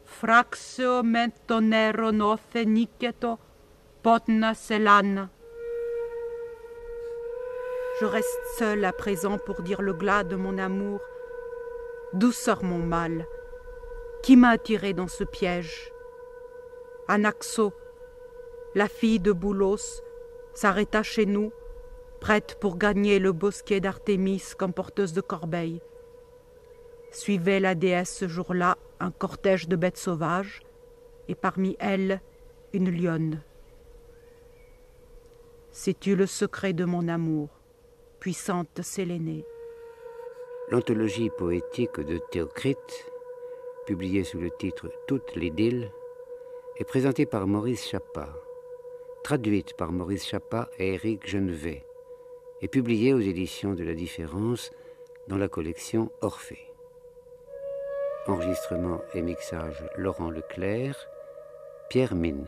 Fraxeo mentonero nothe niceto, potna selana. Je reste seule à présent pour dire le glas de mon amour. D'où sort mon mal? Qui m'a attiré dans ce piège? Anaxo, la fille de Boulos, s'arrêta chez nous, prête pour gagner le bosquet d'Artémis comme porteuse de corbeilles. Suivait la déesse ce jour-là un cortège de bêtes sauvages, et parmi elles, une lionne. Sais-tu le secret de mon amour, puissante Sélénée? L'anthologie poétique de Théocrite, publiée sous le titre Toute l'idylle, est présentée par Maurice Chappat, traduite par Maurice Chappat et Éric Genevet, et publiée aux éditions de La Différence dans la collection Orphée. Enregistrement et mixage Laurent Leclerc, Pierre Mine.